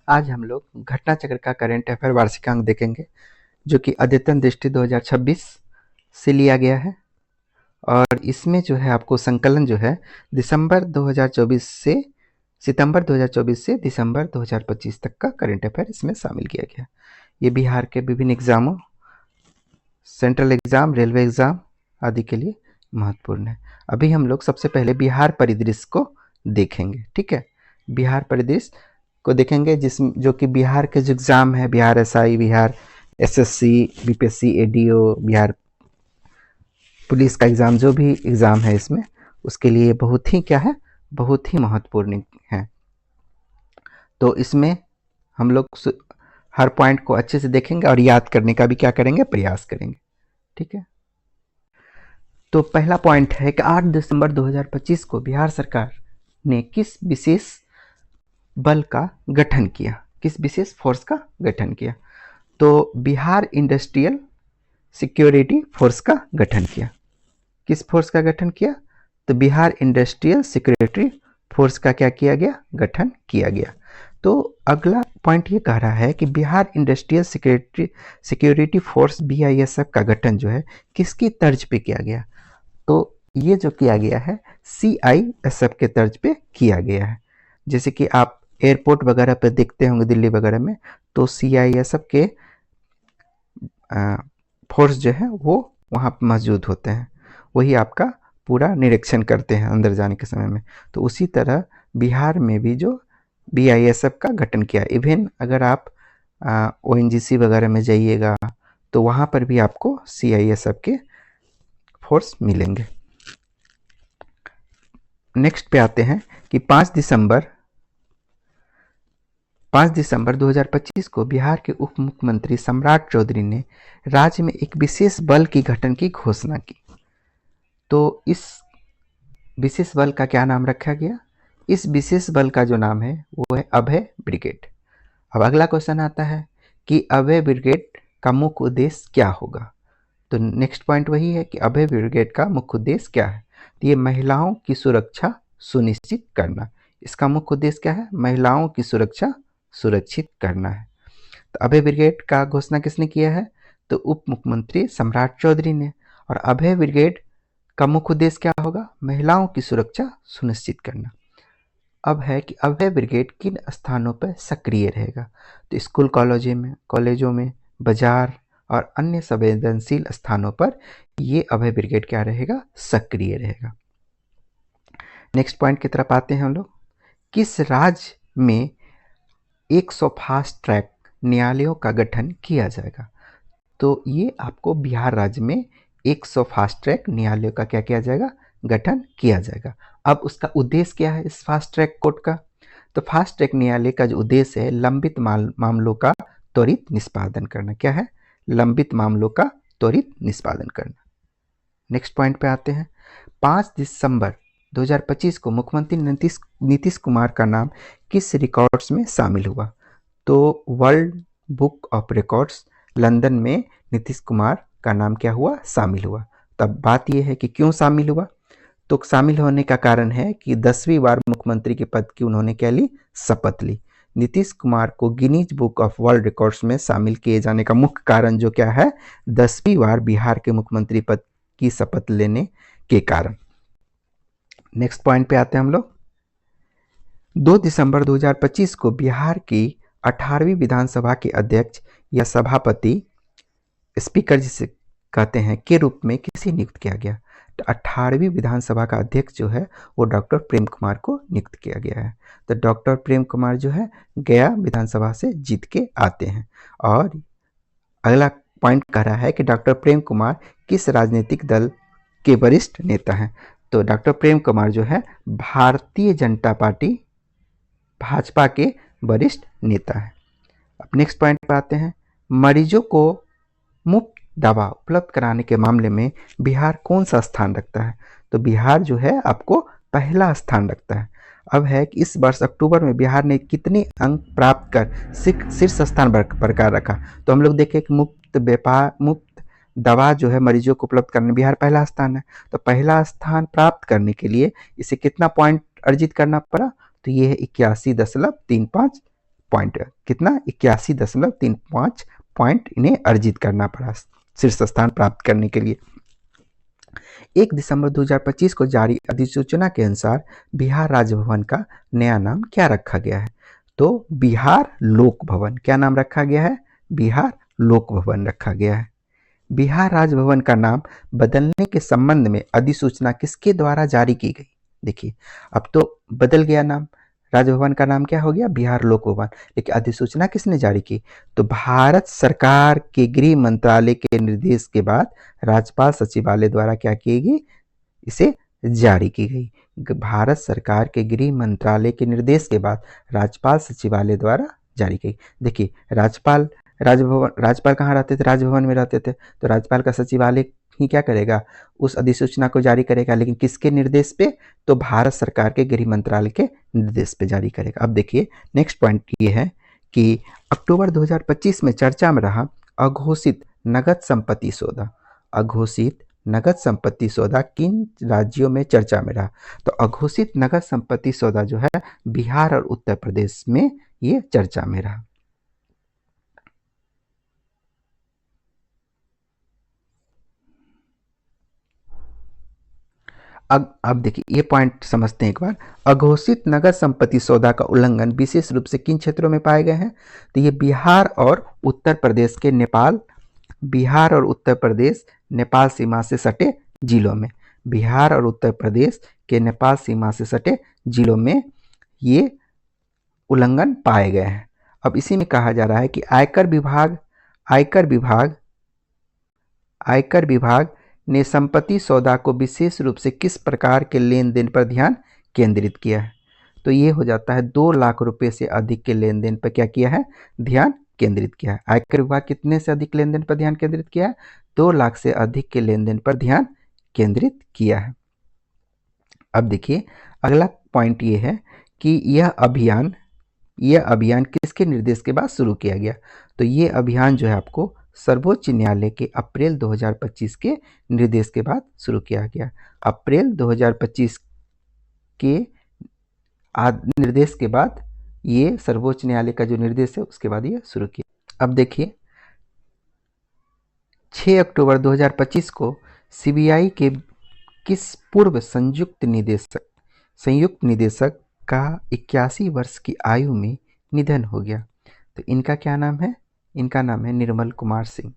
आज हम लोग घटना चक्र का करंट अफेयर वार्षिकांक देखेंगे, जो कि अद्यतन दृष्टि 2026 से लिया गया है। और इसमें जो है आपको संकलन जो है दिसंबर 2024 से सितंबर 2024 से दिसंबर 2025 तक का करंट अफेयर इसमें शामिल किया गया। ये बिहार के विभिन्न एग्जामों, सेंट्रल एग्जाम, रेलवे एग्जाम आदि के लिए महत्वपूर्ण है। अभी हम लोग सबसे पहले बिहार परिदृश्य को देखेंगे। ठीक है, बिहार परिदृश्य को देखेंगे जो कि बिहार के जो एग्जाम है, Bihar SI, Bihar SSC, BPSC, ADO, Bihar police का एग्जाम, जो भी एग्जाम है इसमें, उसके लिए बहुत ही क्या है, बहुत ही महत्वपूर्ण है। तो इसमें हम लोग हर पॉइंट को अच्छे से देखेंगे और याद करने का भी क्या करेंगे, प्रयास करेंगे। ठीक है, तो पहला पॉइंट है कि 8 दिसंबर 2025 को बिहार सरकार ने किस विशेष बल का गठन किया, किस विशेष फोर्स का गठन किया? तो बिहार इंडस्ट्रियल सिक्योरिटी फोर्स का गठन किया। किस फोर्स का गठन किया? तो बिहार इंडस्ट्रियल सिक्योरिटी फोर्स का क्या किया गया, गठन किया गया। तो अगला पॉइंट ये कह रहा है कि Bihar industrial security force BISF का गठन जो है किसकी तर्ज पे किया गया? तो ये जो किया गया है CISF के तर्ज पे किया गया है। जैसे कि आप एयरपोर्ट वगैरह पे देखते होंगे दिल्ली वगैरह में, तो CISF के फोर्स जो है वो वहाँ पर मौजूद होते हैं, वही आपका पूरा निरीक्षण करते हैं अंदर जाने के समय में। तो उसी तरह बिहार में भी जो BISF का गठन किया। इवन अगर आप ONGC वगैरह में जाइएगा तो वहाँ पर भी आपको CISF के फोर्स मिलेंगे। नेक्स्ट पे आते हैं कि 5 दिसंबर 2025 को बिहार के उप मुख्यमंत्री सम्राट चौधरी ने राज्य में एक विशेष बल की गठन की घोषणा की। तो इस विशेष बल का क्या नाम रखा गया? इस विशेष बल का जो नाम है वो है अभय ब्रिगेड। अब अगला क्वेश्चन आता है कि अभय ब्रिगेड का मुख्य उद्देश्य क्या होगा? तो नेक्स्ट पॉइंट वही है कि अभय ब्रिगेड का मुख्य उद्देश्य क्या है? तो ये महिलाओं की सुरक्षा सुनिश्चित करना। इसका मुख्य उद्देश्य क्या है? महिलाओं की सुरक्षा सुरक्षित करना है। तो अभय ब्रिगेड का घोषणा किसने किया है? तो उप मुख्यमंत्री सम्राट चौधरी ने। और अभय ब्रिगेड का मुख्य उद्देश्य क्या होगा? महिलाओं की सुरक्षा सुनिश्चित करना। अब है कि अभय ब्रिगेड किन स्थानों पर सक्रिय रहेगा? तो स्कूल कॉलेजों में, बाजार और अन्य संवेदनशील स्थानों पर ये अभय ब्रिगेड क्या रहेगा? सक्रिय रहेगा। नेक्स्ट पॉइंट की तरफ आते हैं हम लोग। किस राज्य में 100 फास्ट ट्रैक न्यायालयों का गठन किया जाएगा? तो ये आपको बिहार राज्य में 100 फास्ट ट्रैक न्यायालयों का क्या किया जाएगा? गठन किया जाएगा। अब उसका उद्देश्य क्या है इस फास्ट ट्रैक कोर्ट का? तो फास्ट ट्रैक न्यायालय का जो उद्देश्य है लंबित मामलों का त्वरित निष्पादन करना। क्या है? लंबित मामलों का त्वरित निष्पादन करना। नेक्स्ट पॉइंट पे आते हैं। 5 दिसंबर 2025 को मुख्यमंत्री नीतीश कुमार का नाम किस रिकॉर्ड्स में शामिल हुआ? तो world book of records London में नीतीश कुमार का नाम क्या हुआ? शामिल हुआ। तब बात यह है कि क्यों शामिल हुआ? तो शामिल होने का कारण है कि 10वीं बार मुख्यमंत्री के पद की उन्होंने क्या ली? शपथ ली। नीतीश कुमार को Guinness book of world records में शामिल किए जाने का मुख्य कारण जो क्या है? 10वीं बार बिहार के मुख्यमंत्री पद की शपथ लेने के कारण। नेक्स्ट पॉइंट पे आते हैं हम लोग। 2 दिसंबर 2025 को बिहार की 18वीं विधानसभा के अध्यक्ष या सभापति, स्पीकर जिसे कहते हैं, के रूप में किसे नियुक्त किया गया? तो 18वीं विधानसभा का अध्यक्ष जो है वो डॉक्टर प्रेम कुमार को नियुक्त किया गया है। तो डॉक्टर प्रेम कुमार जो है गया विधानसभा से जीत के आते हैं। और अगला पॉइंट कह रहा है कि डॉक्टर प्रेम कुमार किस राजनीतिक दल के वरिष्ठ नेता हैं? तो डॉक्टर प्रेम कुमार जो है भारतीय जनता पार्टी, भाजपा के वरिष्ठ नेता है। अब नेक्स्ट पॉइंट पर आते हैं। मरीजों को मुफ्त दवा उपलब्ध कराने के मामले में बिहार कौन सा स्थान रखता है? तो बिहार जो है आपको पहला स्थान रखता है। अब है कि इस वर्ष अक्टूबर में बिहार ने कितने अंक प्राप्त कर शीर्ष स्थान बरकरार रखा? तो हम लोग देखें कि मुफ्त दवा जो है मरीजों को उपलब्ध करने बिहार पहला स्थान है। तो पहला स्थान प्राप्त करने के लिए इसे कितना पॉइंट अर्जित करना पड़ा? तो ये है 81.35 पॉइंट, कितना 81.35 पॉइंट इन्हें अर्जित करना पड़ा शीर्ष स्थान प्राप्त करने के लिए। 1 दिसंबर 2025 को जारी अधिसूचना के अनुसार बिहार राज्य भवन का नया नाम क्या रखा गया है? तो बिहार लोक भवन। क्या नाम रखा गया है? बिहार लोक भवन रखा गया है। बिहार राजभवन का नाम बदलने के संबंध में अधिसूचना किसके द्वारा जारी की गई? देखिए, अब तो बदल गया नाम, राजभवन का नाम क्या हो गया? बिहार लोक भवन। लेकिन अधिसूचना किसने जारी की? तो भारत सरकार के गृह मंत्रालय के निर्देश के बाद राज्यपाल सचिवालय द्वारा क्या की गई? इसे जारी की गई। भारत सरकार के गृह मंत्रालय के निर्देश के बाद राज्यपाल सचिवालय द्वारा जारी की। देखिए, राज्यपाल कहाँ रहते थे? राजभवन में रहते थे। तो राज्यपाल का सचिवालय ही क्या करेगा? उस अधिसूचना को जारी करेगा, लेकिन किसके निर्देश पे? तो भारत सरकार के गृह मंत्रालय के निर्देश पे जारी करेगा। अब देखिए, नेक्स्ट पॉइंट ये है कि अक्टूबर 2025 में चर्चा में रहा अघोषित नगद संपत्ति सौदा। अघोषित नगद संपत्ति सौदा किन राज्यों में चर्चा में रहा? तो अघोषित नगद संपत्ति सौदा जो है बिहार और उत्तर प्रदेश में ये चर्चा में रहा। अब देखिए, ये पॉइंट समझते हैं एक बार। अघोषित नगद संपत्ति सौदा का उल्लंघन विशेष रूप से किन क्षेत्रों में पाए गए हैं? तो ये बिहार और उत्तर प्रदेश के बिहार और उत्तर प्रदेश नेपाल सीमा से सटे जिलों में। बिहार और उत्तर प्रदेश के नेपाल सीमा से सटे जिलों में ये उल्लंघन पाए गए हैं। अब इसी में कहा जा रहा है कि आयकर विभाग ने संपत्ति सौदा को विशेष रूप से किस प्रकार के लेन देन पर ध्यान केंद्रित किया है? तो ये हो जाता है 2 लाख रुपए से अधिक के लेन देन पर क्या किया है? ध्यान केंद्रित किया है। आयकर विभाग कितने से अधिक लेन देन पर ध्यान केंद्रित किया है? 2 लाख से अधिक के लेन देन पर ध्यान केंद्रित किया है। अब देखिए, अगला पॉइंट ये है कि यह अभियान किसके निर्देश के बाद शुरू किया गया? तो ये अभियान जो है आपको सर्वोच्च न्यायालय के अप्रैल 2025 के निर्देश के बाद शुरू किया गया। अप्रैल 2025 के निर्देश के बाद ये सर्वोच्च न्यायालय का जो निर्देश है उसके बाद ये शुरू किया। अब देखिए, 6 अक्टूबर 2025 को सीबीआई के किस पूर्व संयुक्त निदेशक का 81 वर्ष की आयु में निधन हो गया? तो इनका क्या नाम है? इनका नाम है निर्मल कुमार सिंह।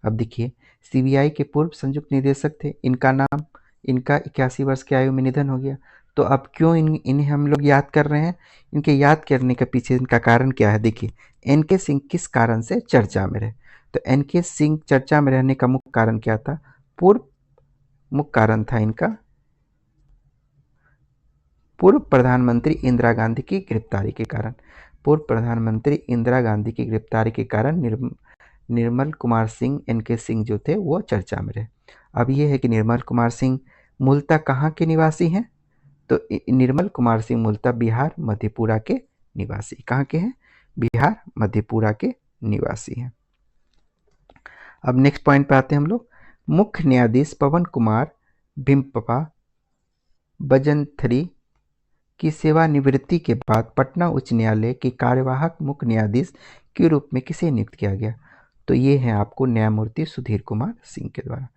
अब देखिए, सीबीआई के पूर्व संयुक्त निदेशक थे, इनका 81 वर्ष की आयु में निधन हो गया। तो अब क्यों इन्हें हम लोग याद कर रहे हैं? इनके याद करने के पीछे इनका कारण क्या है? देखिए, एनके सिंह किस कारण से चर्चा में रहे? तो एनके सिंह चर्चा में रहने का मुख्य कारण क्या था? मुख्य कारण था इनका पूर्व प्रधानमंत्री इंदिरा गांधी की गिरफ्तारी के कारण। पूर्व प्रधानमंत्री इंदिरा गांधी की गिरफ्तारी के कारण निर्मल कुमार सिंह, एनके सिंह जो थे वो चर्चा में रहे। अब ये है कि निर्मल कुमार सिंह मूलतः कहाँ के निवासी हैं? तो निर्मल कुमार सिंह मूलतः बिहार मधेपुरा के निवासी। कहाँ के हैं? बिहार मधेपुरा के निवासी हैं। अब नेक्स्ट पॉइंट पे आते हैं हम लोग। मुख्य न्यायाधीश पवन कुमार भिमपा बजंथरी की सेवानिवृत्ति के बाद पटना उच्च न्यायालय के कार्यवाहक मुख्य न्यायाधीश के रूप में किसे नियुक्त किया गया? तो ये है आपको न्यायमूर्ति सुधीर कुमार सिंह के द्वारा।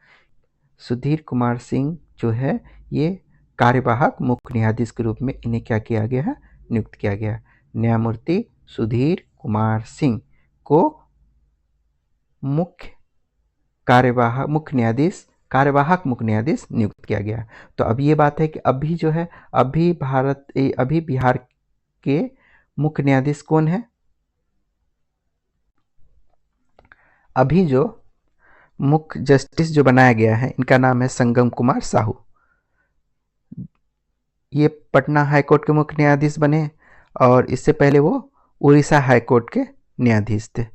सुधीर कुमार सिंह जो है ये कार्यवाहक मुख्य न्यायाधीश के रूप में इन्हें क्या किया गया है? नियुक्त किया गया। न्यायमूर्ति सुधीर कुमार सिंह को कार्यवाहक मुख्य न्यायाधीश नियुक्त किया गया। तो अब ये बात है कि अभी जो है अभी बिहार के मुख्य न्यायाधीश कौन है? अभी जो मुख्य जस्टिस जो बनाया गया है इनका नाम है संगम कुमार साहू। ये पटना हाईकोर्ट के मुख्य न्यायाधीश बने और इससे पहले वो उड़ीसा हाईकोर्ट के न्यायाधीश थे।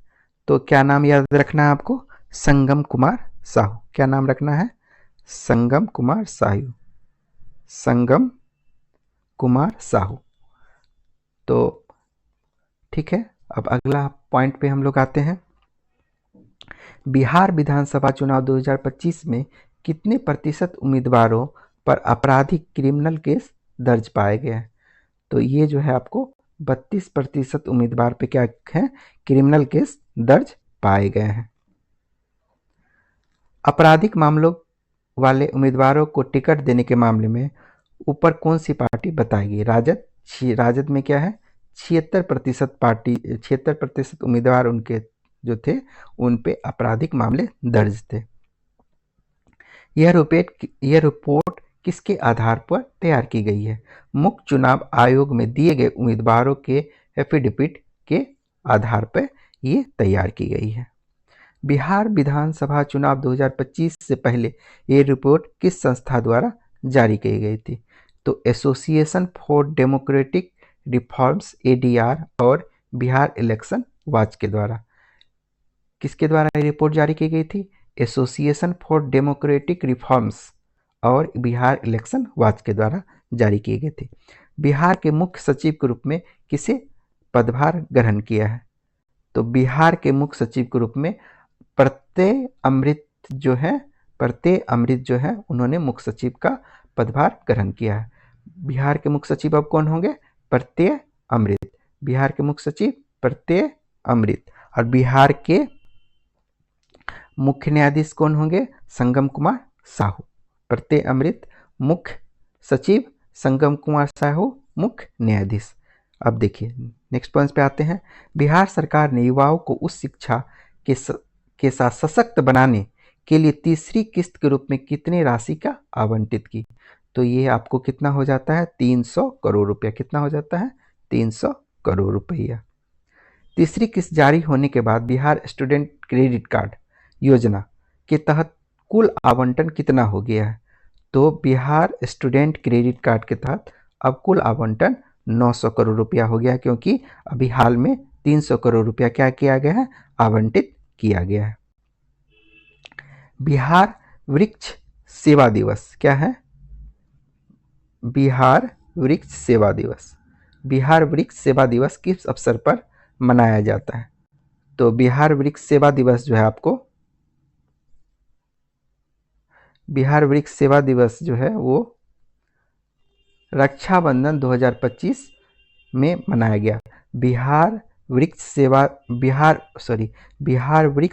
तो क्या नाम याद रखना है आपको? संगम कुमार साहू। क्या नाम रखना है? संगम कुमार साहू। संगम कुमार साहू। तो ठीक है, अब अगला पॉइंट पे हम लोग आते हैं। बिहार विधानसभा चुनाव 2025 में कितने प्रतिशत उम्मीदवारों पर आपराधिक क्रिमिनल केस दर्ज पाए गए हैं? तो ये जो है आपको 32% उम्मीदवार पे क्या है, क्रिमिनल केस दर्ज पाए गए हैं। आपराधिक मामलों वाले उम्मीदवारों को टिकट देने के मामले में ऊपर कौन सी पार्टी बताएगी? राजद। राजद में क्या है, 76% उम्मीदवार उनके जो थे उन पे आपराधिक मामले दर्ज थे। यह रिपोर्ट किसके आधार पर तैयार की गई है? मुख्य चुनाव आयोग में दिए गए उम्मीदवारों के एफिडेविट के आधार पर ये तैयार की गई है। बिहार विधानसभा चुनाव 2025 से पहले ये रिपोर्ट किस संस्था द्वारा जारी की गई थी? तो association for democratic reforms ADR और बिहार इलेक्शन वॉच के द्वारा। किसके द्वारा ये रिपोर्ट जारी की गई थी? एसोसिएशन फॉर डेमोक्रेटिक रिफॉर्म्स और बिहार इलेक्शन वॉच के द्वारा जारी किए गए थे। बिहार के मुख्य सचिव के रूप में किसे पदभार ग्रहण किया है? तो बिहार के मुख्य सचिव के रूप में प्रत्यय अमृत जो है उन्होंने मुख्य सचिव का पदभार ग्रहण किया है। बिहार के मुख्य सचिव अब कौन होंगे? प्रत्यय अमृत। बिहार के मुख्य सचिव प्रत्यय अमृत। और बिहार के मुख्य न्यायाधीश कौन होंगे? संगम कुमार साहू। प्रत्यय अमृत मुख्य सचिव, संगम कुमार साहू मुख्य न्यायाधीश। अब देखिए नेक्स्ट पॉइंट पे आते हैं। बिहार सरकार ने युवाओं को उच्च शिक्षा के साथ सशक्त बनाने के लिए तीसरी किस्त के रूप में कितनी राशि का आवंटित की? तो ये आपको कितना हो जाता है? 300 करोड़ रुपया। कितना हो जाता है? 300 करोड़ रुपया। तीसरी किस्त जारी होने के बाद बिहार स्टूडेंट क्रेडिट कार्ड योजना के तहत कुल आवंटन कितना हो गया है? तो बिहार स्टूडेंट क्रेडिट कार्ड के तहत अब कुल आवंटन 900 करोड़ रुपया हो गया है, क्योंकि अभी हाल में 300 करोड़ रुपया क्या किया गया है? आवंटित किया गया है। बिहार वृक्ष सेवा दिवस क्या है? बिहार वृक्ष सेवा दिवस। बिहार वृक्ष सेवा दिवस किस अवसर पर मनाया जाता है? तो बिहार वृक्ष सेवा दिवस जो है आपको, बिहार वृक्ष सेवा दिवस जो है वो रक्षाबंधन 2025 में मनाया गया। बिहार वृक्ष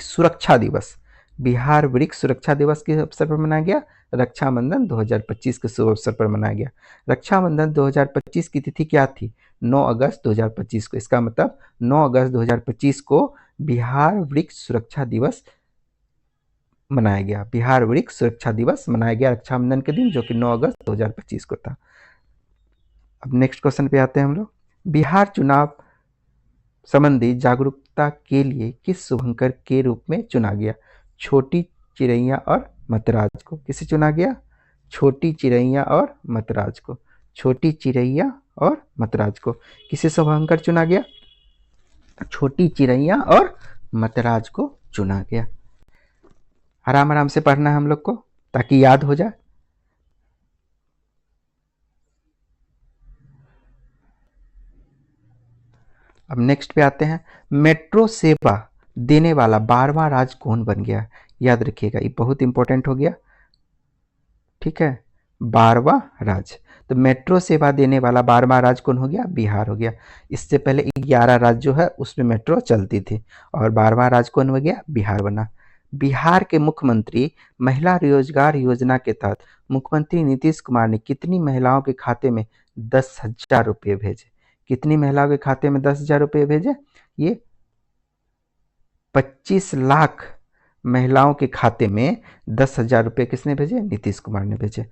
सुरक्षा दिवस। बिहार वृक्ष सुरक्षा दिवस के अवसर पर मनाया गया। रक्षाबंधन 2025 के शुभ अवसर पर मनाया गया। रक्षाबंधन 2025 की तिथि क्या थी? 9 अगस्त 2025 को। इसका मतलब 9 अगस्त 2025 को बिहार वृक्ष सुरक्षा दिवस मनाया गया। बिहार वृक्ष सुरक्षा दिवस मनाया गया रक्षाबंधन के दिन, जो कि 9 अगस्त 2025 को था। अब नेक्स्ट क्वेश्चन पे आते हैं हम लोग। बिहार चुनाव संबंधी जागरूकता के लिए किस शुभंकर के रूप में चुना गया? छोटी चिड़ैया और मतराज को। किसे चुना गया? छोटी चिड़ैया और मतराज को। छोटी चिड़ैया और मतराज को किसे शुभंकर चुना गया? छोटी चिड़ैया और मतराज को चुना गया। आराम आराम से पढ़ना है हम लोग को, ताकि याद हो जाए। अब नेक्स्ट पे आते हैं। मेट्रो सेवा देने वाला 12वां राज्य कौन बन गया? याद रखिएगा, ये बहुत इंपॉर्टेंट हो गया। ठीक है, 12वां राज्य। तो मेट्रो सेवा देने वाला 12वां राज्य कौन हो गया? बिहार हो गया। इससे पहले 11 राज्य जो है उसमें मेट्रो चलती थी, और 12वां राज्य कौन हो गया? बिहार बना। बिहार के मुख्यमंत्री महिला रोजगार योजना के तहत मुख्यमंत्री नीतीश कुमार ने कितनी महिलाओं के खाते में 10,000 रुपये भेजे? कितनी महिलाओं के खाते में 10,000 रुपये भेजे? ये 25 लाख महिलाओं के खाते में 10,000 रुपये किसने भेजे? नीतीश कुमार ने भेजे।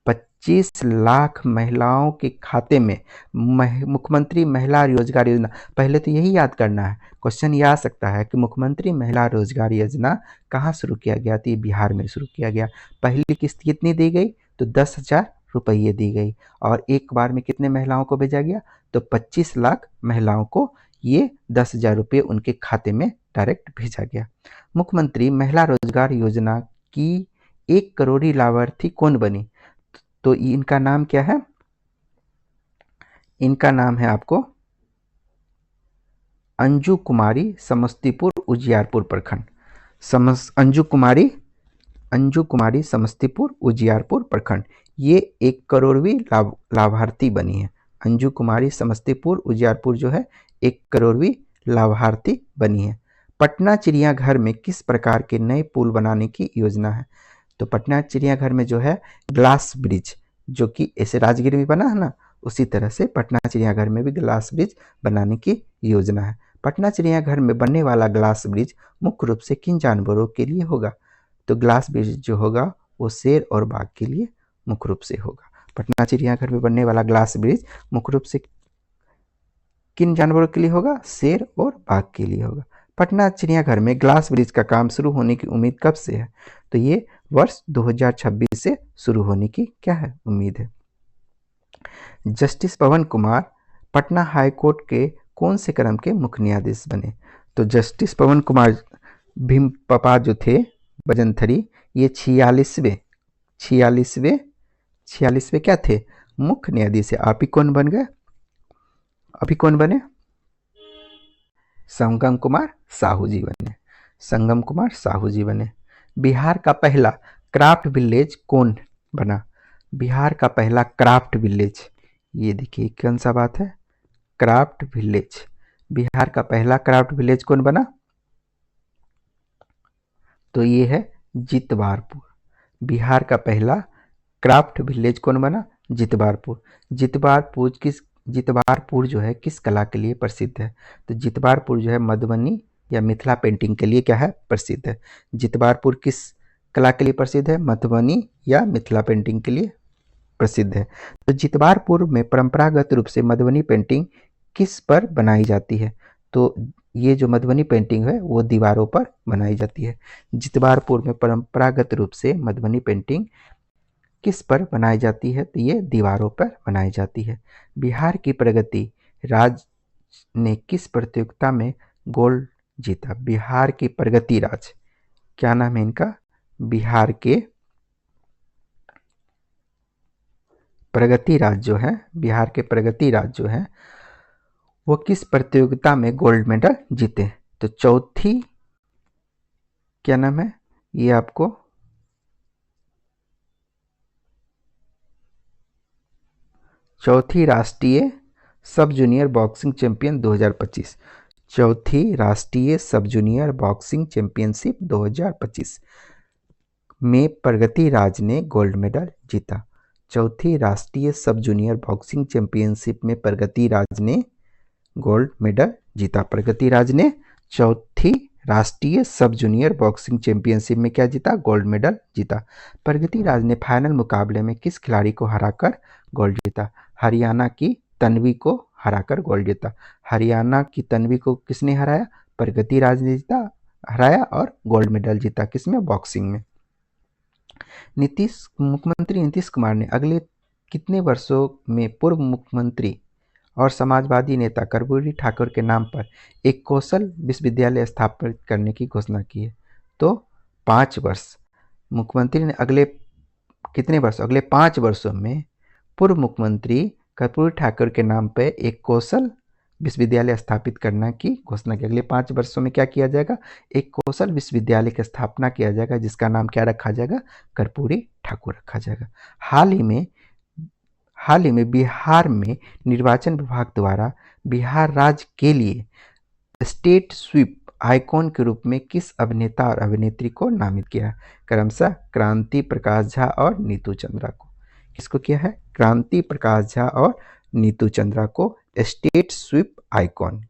25 लाख महिलाओं के खाते में मुख्यमंत्री महिला रोजगार योजना। पहले तो यही याद करना है, क्वेश्चन ये आ सकता है कि मुख्यमंत्री महिला रोजगार योजना कहाँ शुरू किया गया? तो ये बिहार में शुरू किया गया। पहली किस्त कितनी दी गई? तो 10,000 रुपये दी गई। और एक बार में कितने महिलाओं को भेजा गया? तो 25 लाख महिलाओं को ये 10,000 रुपये उनके खाते में डायरेक्ट भेजा गया। मुख्यमंत्री महिला रोजगार योजना की 1 करोड़ी लाभार्थी कौन बनी? तो इनका नाम क्या है? इनका नाम है आपको अंजू कुमारी, समस्तीपुर उजियारपुर प्रखंड। अंजू कुमारी समस्तीपुर उजियारपुर प्रखंड, ये 1 करोड़वीं लाभार्थी बनी है। अंजू कुमारी समस्तीपुर उजियारपुर जो है 1 करोड़वीं लाभार्थी बनी है। पटना चिड़ियाघर में किस प्रकार के नए पुल बनाने की योजना है? तो पटना चिड़ियाघर में जो है ग्लास ब्रिज, जो कि ऐसे राजगीर में बना है ना, उसी तरह से पटना चिड़ियाघर में भी ग्लास ब्रिज बनाने की योजना है। पटना चिड़ियाघर में बनने वाला ग्लास ब्रिज मुख्य रूप से किन जानवरों के लिए होगा? तो ग्लास ब्रिज जो होगा वो शेर और बाघ के लिए मुख्य रूप से होगा। पटना चिड़ियाघर में बनने वाला ग्लास ब्रिज मुख्य रूप से किन जानवरों के लिए होगा? शेर और बाघ के लिए होगा। पटना चिड़ियाघर में ग्लास ब्रिज का काम शुरू होने की उम्मीद कब से है? तो ये वर्ष 2026 से शुरू होने की क्या है? उम्मीद है। जस्टिस पवन कुमार पटना हाई कोर्ट के कौन से क्रम के मुख्य न्यायाधीश बने? तो जस्टिस पवन कुमार भीम पपा जो थे बजंथरी, ये 46वें क्या थे? मुख्य न्यायाधीश है। आप ही कौन बन गए? अभी कौन बने? संगम कुमार साहू जी बने। संगम कुमार साहू जी बने। बिहार का पहला क्राफ्ट विलेज कौन बना? बिहार का पहला क्राफ्ट विलेज, ये देखिए कौन सा बात है? Craft village. बिहार का पहला क्राफ्ट विलेज कौन बना? तो ये है जितवारपुर। बिहार का पहला क्राफ्ट विलेज कौन बना? जितवारपुर। जितवारपुर जो है किस कला के लिए प्रसिद्ध है? तो जितवारपुर जो है मधुबनी या मिथिला पेंटिंग के लिए क्या है? प्रसिद्ध है। जितवारपुर किस कला के लिए प्रसिद्ध है? मधुबनी या मिथिला पेंटिंग के लिए प्रसिद्ध है। तो जितवारपुर में परंपरागत रूप से मधुबनी पेंटिंग किस पर बनाई जाती है? तो ये जो मधुबनी पेंटिंग है वो दीवारों पर बनाई जाती है। जितवारपुर में परंपरागत रूप से मधुबनी पेंटिंग किस पर बनाई जाती है? तो ये दीवारों पर बनाई जाती है। बिहार की प्रगति राज ने किस प्रतियोगिता में गोल्ड जीता? बिहार की प्रगति राज, क्या नाम है इनका? बिहार के प्रगति राज जो है, बिहार के प्रगति राज जो है वो किस प्रतियोगिता में गोल्ड मेडल जीते? तो चौथी, क्या नाम है ये आपको? चौथी राष्ट्रीय सब जूनियर बॉक्सिंग चैंपियन 2025। चौथी राष्ट्रीय सब जूनियर बॉक्सिंग चैंपियनशिप 2025 में प्रगति राज ने गोल्ड मेडल जीता। चौथी राष्ट्रीय सब जूनियर बॉक्सिंग चैंपियनशिप में प्रगति राज ने गोल्ड मेडल जीता। प्रगति राज ने चौथी राष्ट्रीय सब जूनियर बॉक्सिंग चैंपियनशिप में क्या जीता? गोल्ड मेडल जीता। प्रगति राज ने फाइनल मुकाबले में किस खिलाड़ी को हराकर गोल्ड जीता? हरियाणा की तन्वी को हराकर गोल्ड जीता। हरियाणा की तन्वी को किसने हराया? प्रगति राज ने जीता, हराया और गोल्ड मेडल जीता। किसमें? बॉक्सिंग में। मुख्यमंत्री नीतीश कुमार ने अगले कितने वर्षों में पूर्व मुख्यमंत्री और समाजवादी नेता कर्पूरी ठाकुर के नाम पर एक कौशल विश्वविद्यालय स्थापित करने की घोषणा की है? तो 5 वर्ष। मुख्यमंत्री ने अगले कितने वर्ष? अगले 5 वर्षों में पूर्व मुख्यमंत्री कर्पूरी ठाकुर के नाम पर एक कौशल विश्वविद्यालय स्थापित करने की घोषणा की। अगले 5 वर्षों में क्या किया जाएगा? एक कौशल विश्वविद्यालय की स्थापना किया जाएगा, जिसका नाम क्या रखा जाएगा? कर्पूरी ठाकुर रखा जाएगा। हाल ही में बिहार में निर्वाचन विभाग द्वारा बिहार राज्य के लिए स्टेट स्वीप आइकॉन के रूप में किस अभिनेता और अभिनेत्री को नामित किया? क्रमशः क्रांति प्रकाश झा और नीतू चंद्रा को। किसको किया है? क्रांति प्रकाश झा और नीतू चंद्रा को स्टेट स्वीप आइकॉन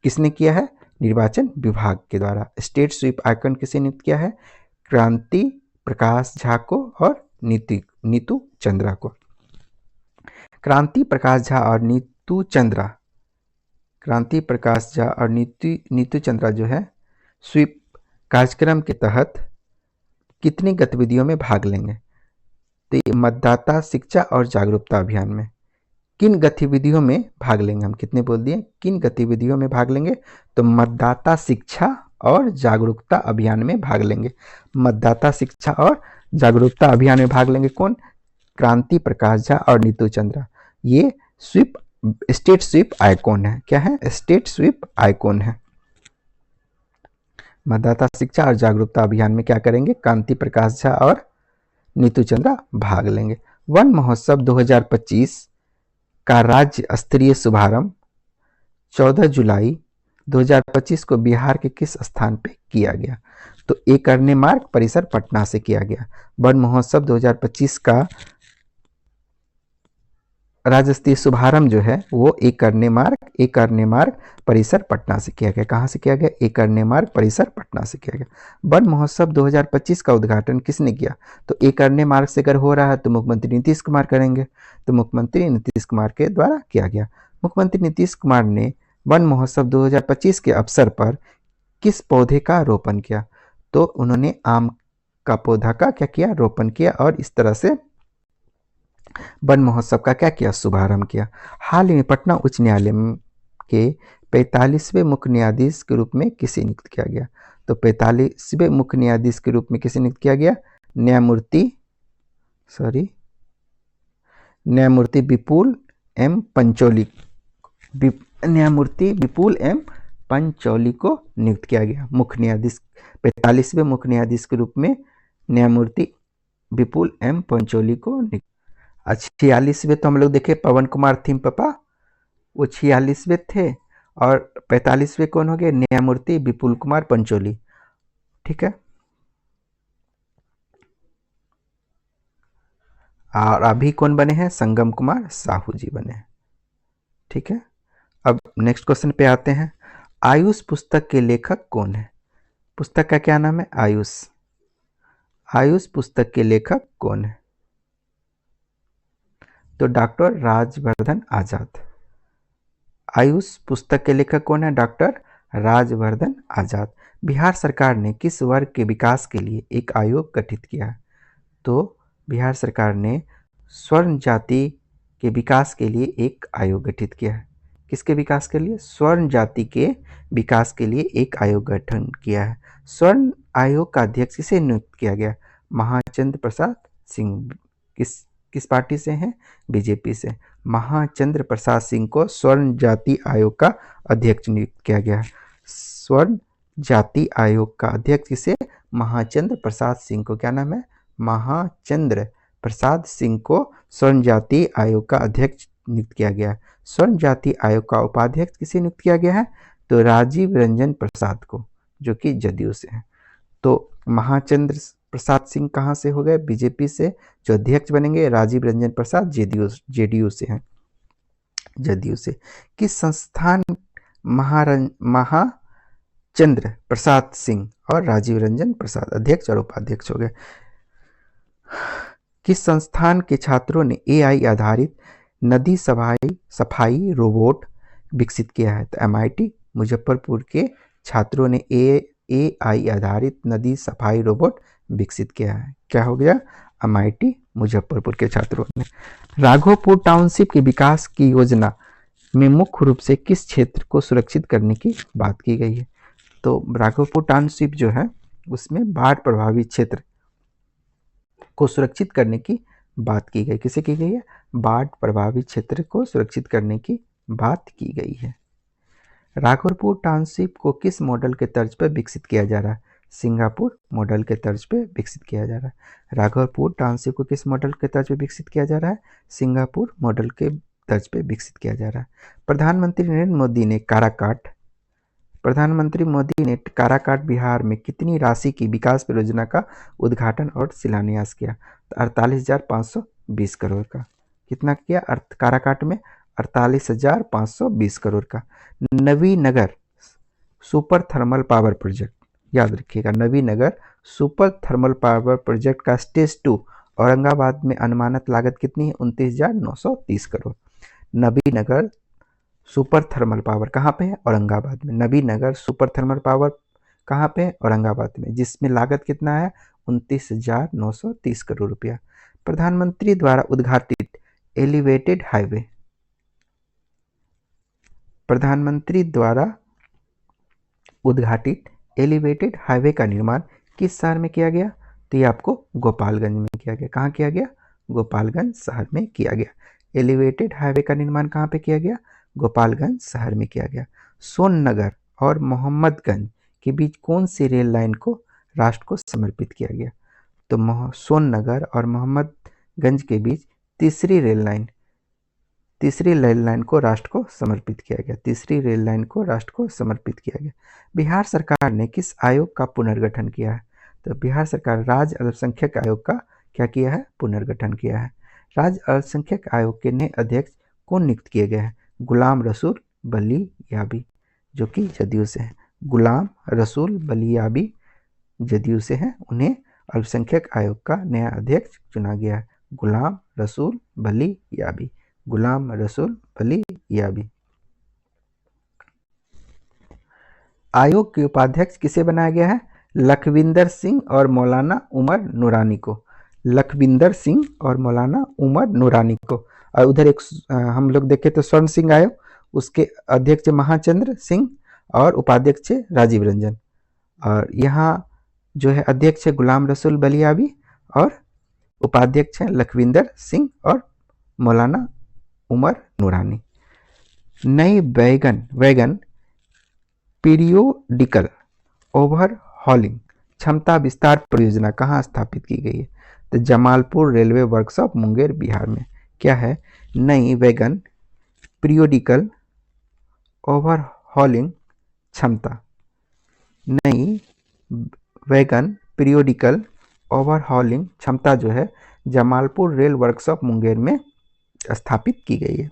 किसने किया है? निर्वाचन विभाग के द्वारा। स्टेट स्वीप आइकॉन किसे नियुक्त किया है? क्रांति प्रकाश झा को और नीतू चंद्रा को। क्रांति प्रकाश झा और नीतू चंद्रा, क्रांति प्रकाश झा और नीतू चंद्रा जो है स्वीप कार्यक्रम के तहत कितनी गतिविधियों में भाग लेंगे? तो ये मतदाता शिक्षा और जागरूकता अभियान में किन गतिविधियों में भाग लेंगे? हम कितने बोल दिए? किन गतिविधियों में भाग लेंगे? तो मतदाता शिक्षा और जागरूकता अभियान में भाग लेंगे। मतदाता शिक्षा और जागरूकता अभियान में भाग लेंगे कौन? क्रांति प्रकाश झा और नीतू चंद्रा। ये स्वीप स्टेट स्वीप आइकॉन है। क्या है? स्टेट स्वीप आइकॉन है। मतदाता शिक्षा और जागरूकता अभियान में क्या करेंगे? क्रांति प्रकाश झा और नीतू चंद्रा भाग लेंगे। वन महोत्सव 2025 का राज्य स्तरीय शुभारंभ 14 जुलाई 2025 को बिहार के किस स्थान पे किया गया? तो एक करने मार्ग परिसर पटना से किया गया। वन महोत्सव 2025 का राज्य स्तरीय शुभारंभ जो है वो एक करने मार्ग परिसर पटना से किया गया। कहाँ से किया गया? एक करने मार्ग परिसर पटना से किया गया। वन महोत्सव 2025 का उद्घाटन किसने किया? तो एक करने मार्ग से अगर हो रहा है तो मुख्यमंत्री नीतीश कुमार करेंगे, तो मुख्यमंत्री नीतीश कुमार के द्वारा किया गया। मुख्यमंत्री नीतीश कुमार ने वन महोत्सव 2025 के अवसर पर किस पौधे का रोपण किया? तो उन्होंने आम का पौधा का क्या किया? रोपण किया, और इस तरह से वन महोत्सव का क्या किया? शुभारंभ किया। हाल ही में पटना उच्च न्यायालय के 45वें मुख्य न्यायाधीश के रूप में किसे नियुक्त किया गया? तो 45वें मुख्य न्यायाधीश के रूप में किसे नियुक्त किया गया? न्यायमूर्ति विपुल एम पंचोली को नियुक्त किया गया। मुख्य न्यायाधीश 45वें मुख्य न्यायाधीश के रूप में न्यायमूर्ति विपुल एम पंचोली को नियुक्त। 46वें तो हम लोग देखे पवन कुमार थीम पापा, वो 46वें थे, और 45वें कौन हो गए? न्यायमूर्ति विपुल कुमार पंचोली। ठीक है, और अभी कौन बने हैं? संगम कुमार साहू जी बने हैं। ठीक है, अब नेक्स्ट क्वेश्चन पे आते हैं। आयुष पुस्तक के लेखक कौन है? पुस्तक का क्या नाम है? आयुष पुस्तक के लेखक कौन है? तो डॉक्टर राजवर्धन आजाद। आयुष पुस्तक के लेखक कौन है? डॉक्टर राजवर्धन आजाद। बिहार सरकार ने किस वर्ग के विकास के लिए एक आयोग गठित किया है? तो बिहार सरकार ने स्वर्ण जाति के विकास के लिए एक आयोग गठित किया है। किसके विकास के लिए? स्वर्ण जाति के विकास के लिए एक आयोग गठन किया है। स्वर्ण आयोग का अध्यक्ष किसे नियुक्त किया गया? महाचंद्र प्रसाद सिंह। किस पार्टी से हैं? बीजेपी से। महाचंद्र प्रसाद सिंह को स्वर्ण जाति आयोग का अध्यक्ष नियुक्त किया गया है। स्वर्ण जाति आयोग का अध्यक्ष किसे? महाचंद्र प्रसाद सिंह को। क्या नाम है? महाचंद्र प्रसाद सिंह को स्वर्ण जाति आयोग का अध्यक्ष नियुक्त किया गया है। स्वर्ण जाति आयोग का उपाध्यक्ष किसे नियुक्त किया गया है? तो राजीव रंजन प्रसाद को, जो कि जदयू से है। तो महाचंद्र प्रसाद सिंह कहाँ से हो गए? बीजेपी से। जो अध्यक्ष बनेंगे राजीव रंजन प्रसाद जेडीयू से हैं, जदयू से। किस संस्थान महाचंद्र प्रसाद सिंह और राजीव रंजन प्रसाद अध्यक्ष और उपाध्यक्ष हो गए? किस संस्थान के छात्रों ने एआई आधारित नदी सफाई रोबोट विकसित किया है? तो एमआईटी मुजफ्फरपुर के छात्रों ने एआई आधारित नदी सफाई रोबोट विकसित किया है। क्या हो गया? एमआईटी मुजफ्फरपुर के छात्रों ने। राघोपुर टाउनशिप के विकास की योजना में मुख्य रूप से किस क्षेत्र को सुरक्षित करने की बात की गई है? तो राघोपुर टाउनशिप जो है उसमें बाढ़ प्रभावित क्षेत्र को सुरक्षित करने की बात की गई। किसे की गई है? बाढ़ प्रभावित क्षेत्र को सुरक्षित करने की बात की गई है। राघोपुर टाउनशिप को किस मॉडल के तर्ज पर विकसित किया जा रहा है? सिंगापुर मॉडल के तर्ज पे विकसित किया जा रहा है। राघोपुर टाउनशिप को किस मॉडल के तर्ज पे विकसित किया जा रहा है? सिंगापुर मॉडल के तर्ज पे विकसित किया जा रहा है। प्रधानमंत्री नरेंद्र मोदी ने काराकाट बिहार में कितनी राशि की विकास परियोजना का उद्घाटन और शिलान्यास किया? तो 48,520 करोड़ का। कितना किया काराकाट में? 48,520 करोड़ का। Navinagar super thermal power project, याद रखिएगा, Navinagar super thermal power project का स्टेज 2 औरंगाबाद में अनुमानित लागत कितनी है? 29,930 crore. Navinagar super thermal power कहाँ पे है? औरंगाबाद में। नवीनगर सुपर थर्मल पावर कहाँ पे है? औरंगाबाद में, जिसमें लागत कितना है? 29,930 करोड़ रुपया। प्रधानमंत्री द्वारा उद्घाटित एलिवेटेड हाईवे, प्रधानमंत्री द्वारा उद्घाटित एलिवेटेड हाईवे का निर्माण किस शहर में किया गया? तो ये आपको गोपालगंज में किया गया। कहाँ किया गया? गोपालगंज शहर में किया गया। एलिवेटेड हाईवे का निर्माण कहाँ पे किया गया? गोपालगंज शहर में किया गया। सोननगर और मोहम्मदगंज के बीच कौन सी रेल लाइन को राष्ट्र को समर्पित किया गया? तो सोननगर और मोहम्मदगंज के बीच तीसरी रेल लाइन तीसरी रेल लाइन को राष्ट्र को समर्पित किया गया। तीसरी रेल लाइन को राष्ट्र को समर्पित किया गया। बिहार सरकार ने किस आयोग का पुनर्गठन किया है? तो बिहार सरकार राज्य अल्पसंख्यक आयोग का क्या किया है? पुनर्गठन किया है। राज्य अल्पसंख्यक आयोग के नए अध्यक्ष कौन नियुक्त किए गए हैं? गुलाम रसूल बलियाबी, जो कि जदयू से हैं। गुलाम रसूल बलियाबी जदयू से हैं, उन्हें अल्पसंख्यक आयोग का नया अध्यक्ष चुना गया है। गुलाम रसूल बलियाबी, गुलाम रसूल बलियाबी। आयोग के उपाध्यक्ष किसे बनाया गया है? लखविंदर सिंह और मौलाना उमर नूरानी को। लखविंदर सिंह और मौलाना उमर नूरानी को। और उधर एक हम लोग देखें तो स्वर्ण सिंह आयोग, उसके अध्यक्ष महाचंद्र सिंह और उपाध्यक्ष राजीव रंजन। और यहाँ जो है अध्यक्ष है गुलाम रसूल बलियाबी और उपाध्यक्ष हैं लखविंदर सिंह और मौलाना उमर नूरानी। नई वैगन पीरियोडिकल ओवरहॉलिंग क्षमता विस्तार परियोजना कहाँ स्थापित की गई है? तो जमालपुर रेलवे वर्कशॉप मुंगेर बिहार में। क्या है? नई वैगन पीरियोडिकल ओवरहॉलिंग क्षमता। नई वैगन पीरियोडिकल ओवरहॉलिंग क्षमता जो है जमालपुर रेल वर्कशॉप मुंगेर में स्थापित की गई है।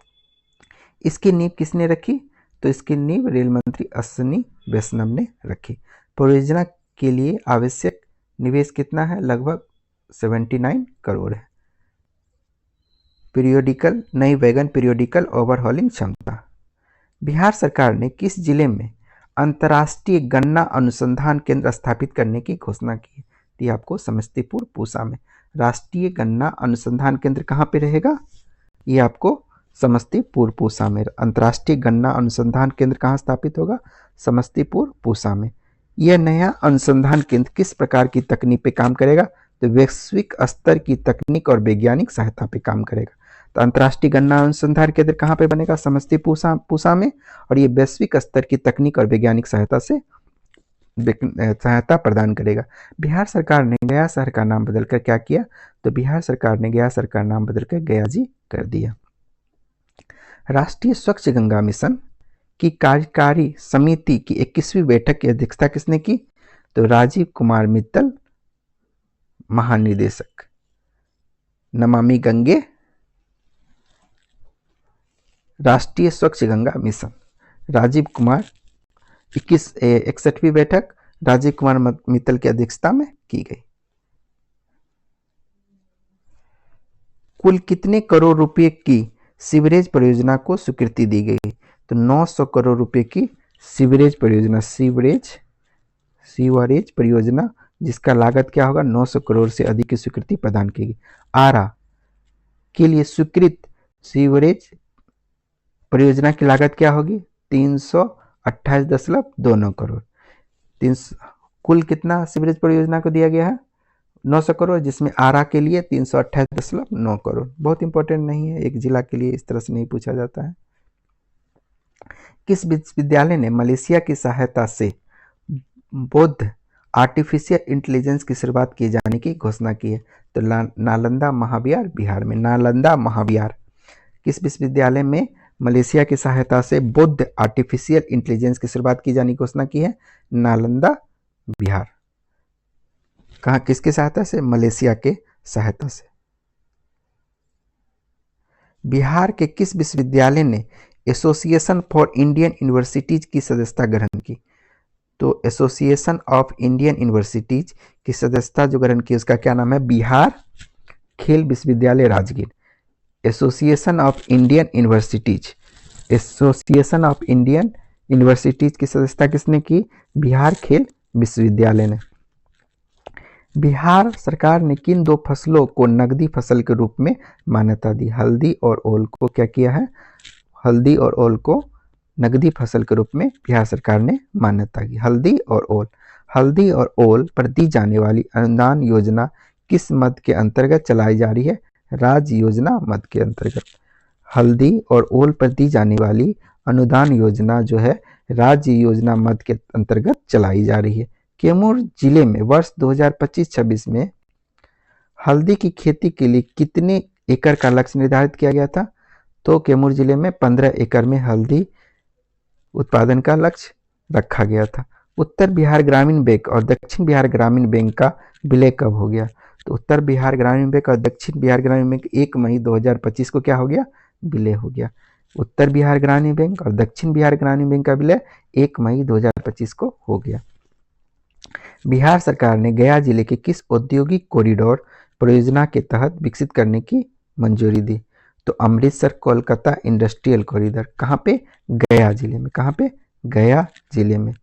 इसकी नींव किसने रखी? तो इसकी नींव रेल मंत्री अश्विनी वैष्णव ने रखी। परियोजना के लिए आवश्यक निवेश कितना है? लगभग 79 करोड़ है। पीरियोडिकल नई वैगन पीरियोडिकल ओवरहॉलिंग क्षमता। बिहार सरकार ने किस जिले में अंतर्राष्ट्रीय गन्ना अनुसंधान केंद्र स्थापित करने की घोषणा की? ये आपको समस्तीपुर पूसा में। राष्ट्रीय गन्ना अनुसंधान केंद्र कहाँ पे रहेगा? ये आपको समस्तीपुर पूसा में। अंतर्राष्ट्रीय गन्ना अनुसंधान केंद्र कहाँ स्थापित होगा? समस्तीपुर पूसा में। यह नया अनुसंधान केंद्र किस प्रकार की तकनीक पे काम करेगा? तो वैश्विक स्तर की तकनीक और वैज्ञानिक सहायता पे काम करेगा। तो अंतर्राष्ट्रीय गन्ना अनुसंधान केंद्र कहाँ पे बनेगा? समस्तीपुर पूसा में। और ये वैश्विक स्तर की तकनीक और वैज्ञानिक सहायता प्रदान करेगा। बिहार सरकार ने गया शहर का नाम बदलकर क्या किया? तो बिहार सरकार ने गया शहर का नाम बदलकर गया जी कर दिया। राष्ट्रीय स्वच्छ गंगा मिशन की कार्यकारी समिति की 21वीं बैठक की अध्यक्षता किसने की? तो राजीव कुमार मित्तल महानिदेशक। नमामि गंगे राष्ट्रीय स्वच्छ गंगा मिशन राजीव कुमार 61वीं बैठक राजीव कुमार मित्तल की अध्यक्षता में की गई। कुल कितने करोड़ रुपए की सीवरेज परियोजना को स्वीकृति दी गई? तो 900 करोड़ रुपए की सीवरेज परियोजना, सीवरेज परियोजना जिसका लागत क्या होगा? 900 करोड़ से अधिक की स्वीकृति प्रदान की गई। आरा के लिए स्वीकृत सीवरेज परियोजना की लागत क्या होगी? 328.29 करोड़। कुल कितना सीवरेज परियोजना को दिया गया है? 900 करोड़, जिसमें आरा के लिए 328.9 करोड़। बहुत इंपॉर्टेंट नहीं है, एक जिला के लिए इस तरह से नहीं पूछा जाता है। किस विश्वविद्यालय ने मलेशिया की सहायता से बौद्ध आर्टिफिशियल इंटेलिजेंस की शुरुआत किए जाने की घोषणा की है? तो नालंदा महाविहार बिहार में। नालंदा महाविहार किस विश्वविद्यालय में मलेशिया की सहायता से बौद्ध आर्टिफिशियल इंटेलिजेंस की शुरुआत की जाने की घोषणा की है? नालंदा बिहार। कहाँ किसकी सहायता से? मलेशिया के सहायता से। बिहार के किस विश्वविद्यालय ने एसोसिएशन फॉर इंडियन यूनिवर्सिटीज की सदस्यता ग्रहण की? तो एसोसिएशन ऑफ इंडियन यूनिवर्सिटीज की सदस्यता जो ग्रहण की उसका क्या नाम है? बिहार खेल विश्वविद्यालय Rajgir. Association of Indian universities, association of Indian universities की सदस्यता किसने की? बिहार खेल विश्वविद्यालय ने। बिहार सरकार ने किन दो फसलों को नकदी फसल के रूप में मान्यता दी? हल्दी और ओल को क्या किया है? हल्दी और ओल को नकदी फसल के रूप में बिहार सरकार ने मान्यता दी। हल्दी और ओल। हल्दी और ओल पर दी जाने वाली अनुदान योजना किस मद के अंतर्गत चलाई जा रही है? राज्य योजना मद के अंतर्गत। हल्दी और ओल पर दी जाने वाली अनुदान योजना जो है राज्य योजना मद के अंतर्गत चलाई जा रही है। कैमूर जिले में वर्ष 2025-26 में हल्दी की खेती के लिए कितने एकड़ का लक्ष्य निर्धारित किया गया था? तो कैमूर जिले में 15 एकड़ में हल्दी उत्पादन का लक्ष्य रखा गया था। उत्तर बिहार ग्रामीण बैंक और दक्षिण बिहार ग्रामीण बैंक का विलय कब हो गया? तो उत्तर बिहार ग्रामीण बैंक और दक्षिण बिहार ग्रामीण बैंक 1 मई 2025 को क्या हो गया? विलय हो गया। उत्तर बिहार ग्रामीण बैंक और दक्षिण बिहार ग्रामीण बैंक का विलय 1 मई 2025 को हो गया। बिहार सरकार ने गया जिले के किस औद्योगिक कॉरिडोर परियोजना के तहत विकसित करने की मंजूरी दी? तो अमृतसर कोलकाता इंडस्ट्रियल कॉरिडोर। कहाँ पे? गया जिले में। कहाँ पे? गया जिले में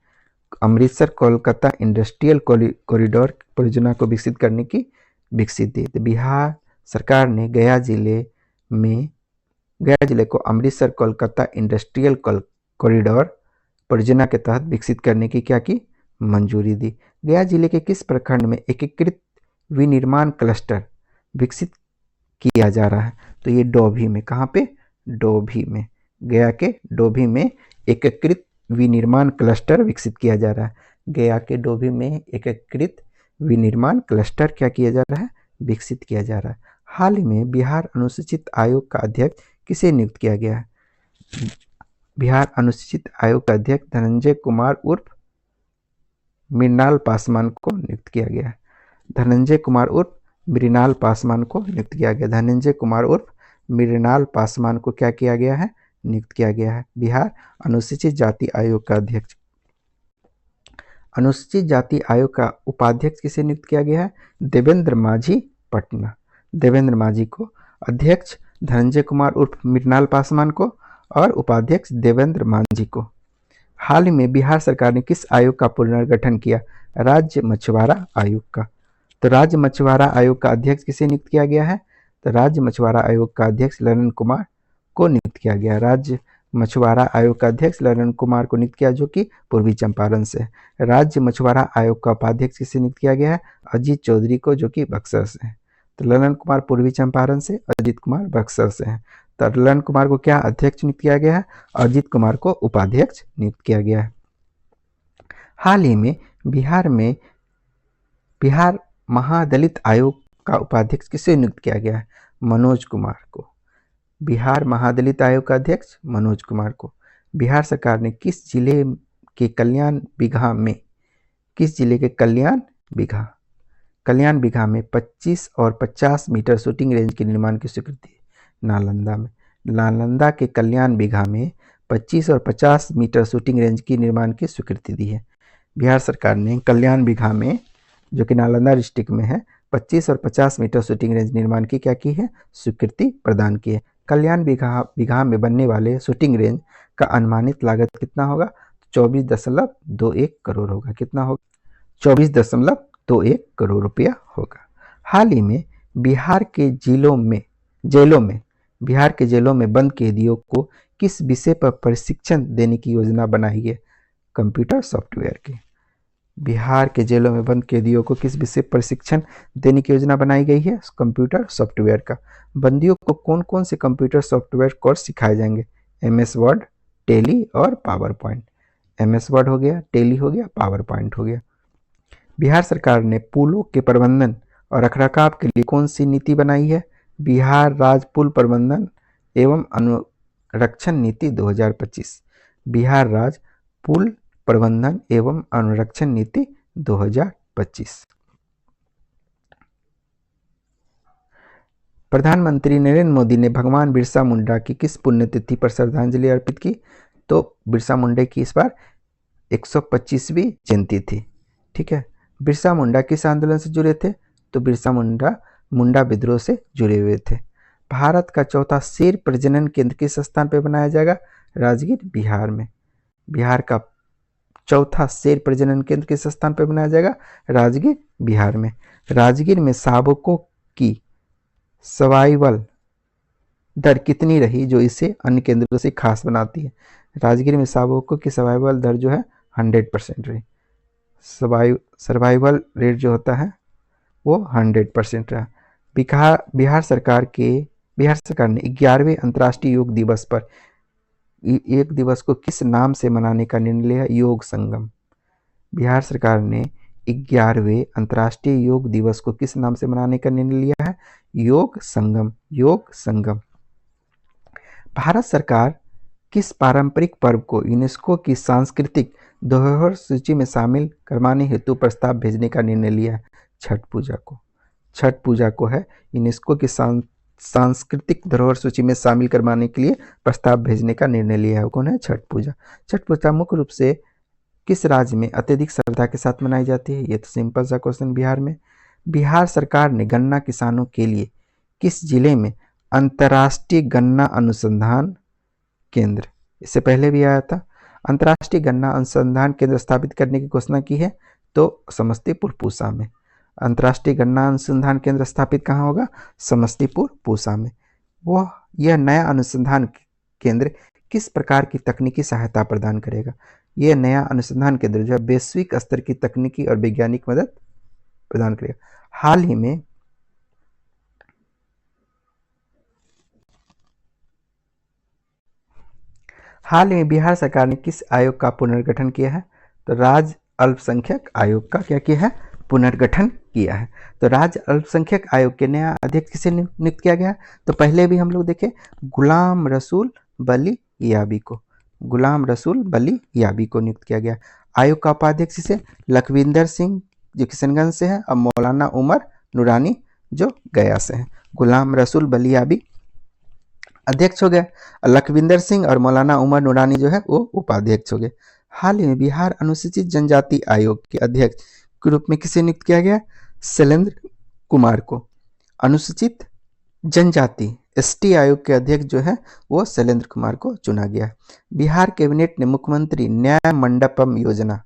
अमृतसर कोलकाता इंडस्ट्रियल कॉरिडोर परियोजना को विकसित करने की विकसित दी। तो बिहार सरकार ने गया जिले को अमृतसर कोलकाता इंडस्ट्रियल कॉरिडोर परियोजना के तहत विकसित करने की क्या की? मंजूरी दी। गया जिले के किस प्रखंड में एकीकृत विनिर्माण क्लस्टर विकसित किया जा रहा है? तो ये डोभी में। कहाँ पे? डोभी में। गया के डोभी में एकीकृत विनिर्माण क्लस्टर विकसित किया जा रहा है। गया के डोभी में एकीकृत विनिर्माण क्लस्टर क्या किया जा रहा है? विकसित किया जा रहा है। हाल ही में बिहार अनुसूचित आयोग का अध्यक्ष किसे नियुक्त किया गया है? बिहार अनुसूचित आयोग का अध्यक्ष धनंजय कुमार उर्फ मृणाल पासवान को नियुक्त किया गया है। धनंजय कुमार उर्फ मृणाल पासवान को नियुक्त किया गया। धनंजय कुमार उर्फ मृणाल पासवान को क्या किया गया है? नियुक्त किया गया है बिहार अनुसूचित जाति आयोग का अध्यक्ष। अनुसूचित जाति आयोग का उपाध्यक्ष किसे नियुक्त किया गया है? देवेंद्र माझी पटना। देवेंद्र माझी को। अध्यक्ष धनंजय कुमार उर्फ मृणाल पासवान को और उपाध्यक्ष देवेंद्र माझी को। हाल ही में बिहार सरकार ने किस आयोग का पुनर्गठन किया? राज्य मछुआरा आयोग का। तो राज्य मछुआरा आयोग का अध्यक्ष किसे नियुक्त किया गया है? तो राज्य मछुआरा आयोग का अध्यक्ष ललन कुमार को नियुक्त किया गया। राज्य मछुआरा आयोग का अध्यक्ष ललन कुमार को नियुक्त किया, जो कि पूर्वी चंपारण से। राज्य मछुआरा आयोग का उपाध्यक्ष किसे नियुक्त किया गया है? अजीत चौधरी को, जो कि बक्सर से है। तो ललन कुमार पूर्वी चंपारण से, अजीत कुमार बक्सर से हैं। तो ललन कुमार को क्या अध्यक्ष नियुक्त किया गया है? अजीत कुमार को उपाध्यक्ष नियुक्त किया गया है। हाल ही में बिहार महादलित आयोग का उपाध्यक्ष किसे नियुक्त किया गया है? मनोज कुमार को। बिहार महादलित आयोग का अध्यक्ष मनोज कुमार को। बिहार सरकार ने किस जिले के कल्याण बिघा में 25 और 50 मीटर शूटिंग रेंज के निर्माण की स्वीकृति? नालंदा में। नालंदा के कल्याण बिघा में 25 और 50 मीटर शूटिंग रेंज की निर्माण की स्वीकृति दी है। बिहार सरकार ने कल्याण बिघा में, जो कि नालंदा डिस्ट्रिक्ट में है, 25 और 50 मीटर शूटिंग रेंज निर्माण की क्या की है? स्वीकृति प्रदान की है। कल्याण बिघा में बनने वाले शूटिंग रेंज का अनुमानित लागत कितना होगा? 24.21 करोड़ होगा। कितना होगा? 24.21 करोड़ रुपया होगा। हाल ही में बिहार के जेलों में बंद कैदियों को किस विषय पर प्रशिक्षण देने की योजना बनाई है? कंप्यूटर सॉफ्टवेयर की। बिहार के जेलों में बंद कैदियों को किस विषय पर प्रशिक्षण देने की योजना बनाई गई है? कंप्यूटर सॉफ्टवेयर का। बंदियों को कौन कौन से कंप्यूटर सॉफ्टवेयर कोर्स सिखाए जाएंगे? MS वर्ड, टेली और पावर पॉइंट। MS वर्ड हो गया, टेली हो गया, पावर पॉइंट हो गया। बिहार सरकार ने पुलों के प्रबंधन और रखरखाव के लिए कौन सी नीति बनाई है? बिहार राज्य पुल प्रबंधन एवं अनुरक्षण नीति 2025। बिहार राज्य पुल प्रबंधन एवं अनुरक्षण नीति 2025। प्रधानमंत्री नरेंद्र मोदी ने भगवान बिरसा मुंडा की किस पुण्यतिथि पर श्रद्धांजलि अर्पित की? तो बिरसा मुंडा की इस बार 125वीं जयंती थी। ठीक है। बिरसा मुंडा किस आंदोलन से जुड़े थे? तो बिरसा मुंडा विद्रोह से जुड़े हुए थे। भारत का चौथा शेर प्रजनन केंद्र किस स्थान पर बनाया जाएगा? राजगीर, बिहार में। बिहार का चौथा शेर प्रजनन केंद्र किस स्थान पर बनाया जाएगा? राजगीर, बिहार में। राजगीर में शावकों की सर्वाइवल दर कितनी रही, जो इसे अन्य केंद्रों से खास बनाती है? राजगीर में शावकों की सर्वाइवल दर जो है 100% रही। सर्वाइवल रेट जो होता है वो 100% रहा। बिहार सरकार ने 11वें अंतर्राष्ट्रीय योग दिवस पर एक दिवस को किस नाम से मनाने का निर्णय लिया? योग संगम। बिहार सरकार ने 11वें अंतर्राष्ट्रीय योग दिवस को किस नाम से मनाने का निर्णय लिया है? योग संगम। योग संगम। भारत सरकार किस पारंपरिक पर्व को यूनेस्को की सांस्कृतिक धरोहर सूची में शामिल करवाने हेतु प्रस्ताव भेजने का निर्णय लिया है? छठ पूजा को। छठ पूजा को है यूनेस्को की सांस्कृतिक धरोहर सूची में शामिल करवाने के लिए प्रस्ताव भेजने का निर्णय लिया है। कौन है? छठ पूजा। छठ पूजा मुख्य रूप से किस राज्य में अत्यधिक श्रद्धा के साथ मनाई जाती है? ये तो सिंपल सा क्वेश्चन, बिहार में। बिहार सरकार ने गन्ना किसानों के लिए किस जिले में अंतर्राष्ट्रीय गन्ना अनुसंधान केंद्र, इससे पहले भी आया था, अंतर्राष्ट्रीय गन्ना अनुसंधान केंद्र स्थापित करने की घोषणा की है? तो समस्तीपुर पूसा में। अंतर्राष्ट्रीय गन्ना अनुसंधान केंद्र स्थापित कहाँ होगा? समस्तीपुर पूसा में। यह नया अनुसंधान केंद्र किस प्रकार की तकनीकी सहायता प्रदान करेगा? यह नया अनुसंधान केंद्र जो है वैश्विक स्तर की तकनीकी और वैज्ञानिक मदद प्रदान करेगा। हाल ही में बिहार सरकार ने किस आयोग का पुनर्गठन किया है? तो राज्य अल्पसंख्यक आयोग का क्या किया है? पुनर्गठन किया है। तो राज्य अल्पसंख्यक आयोग के नया अध्यक्ष किसे नियुक्त किया गया? तो पहले भी हम लोग देखे गुलाम रसूल बली याबी को, गुलाम रसूल बली याबी को नियुक्त किया गया। आयोग का उपाध्यक्ष से लखविंदर सिंह जो किशनगंज से है, और मौलाना उमर नूरानी जो गया से हैं। गुलाम रसूल बली याबी अध्यक्ष हो गए, लखविंदर सिंह और मौलाना उमर नूरानी जो है वो उपाध्यक्ष हो गए। हाल ही में बिहार अनुसूचित जनजाति आयोग के अध्यक्ष के रूप में किसे नियुक्त किया गया? शैलेंद्र कुमार को। अनुसूचित जनजाति एसटी आयोग के अध्यक्ष जो है वो शैलेंद्र कुमार को चुना गया। बिहार कैबिनेट ने मुख्यमंत्री न्याय मंडपम योजना,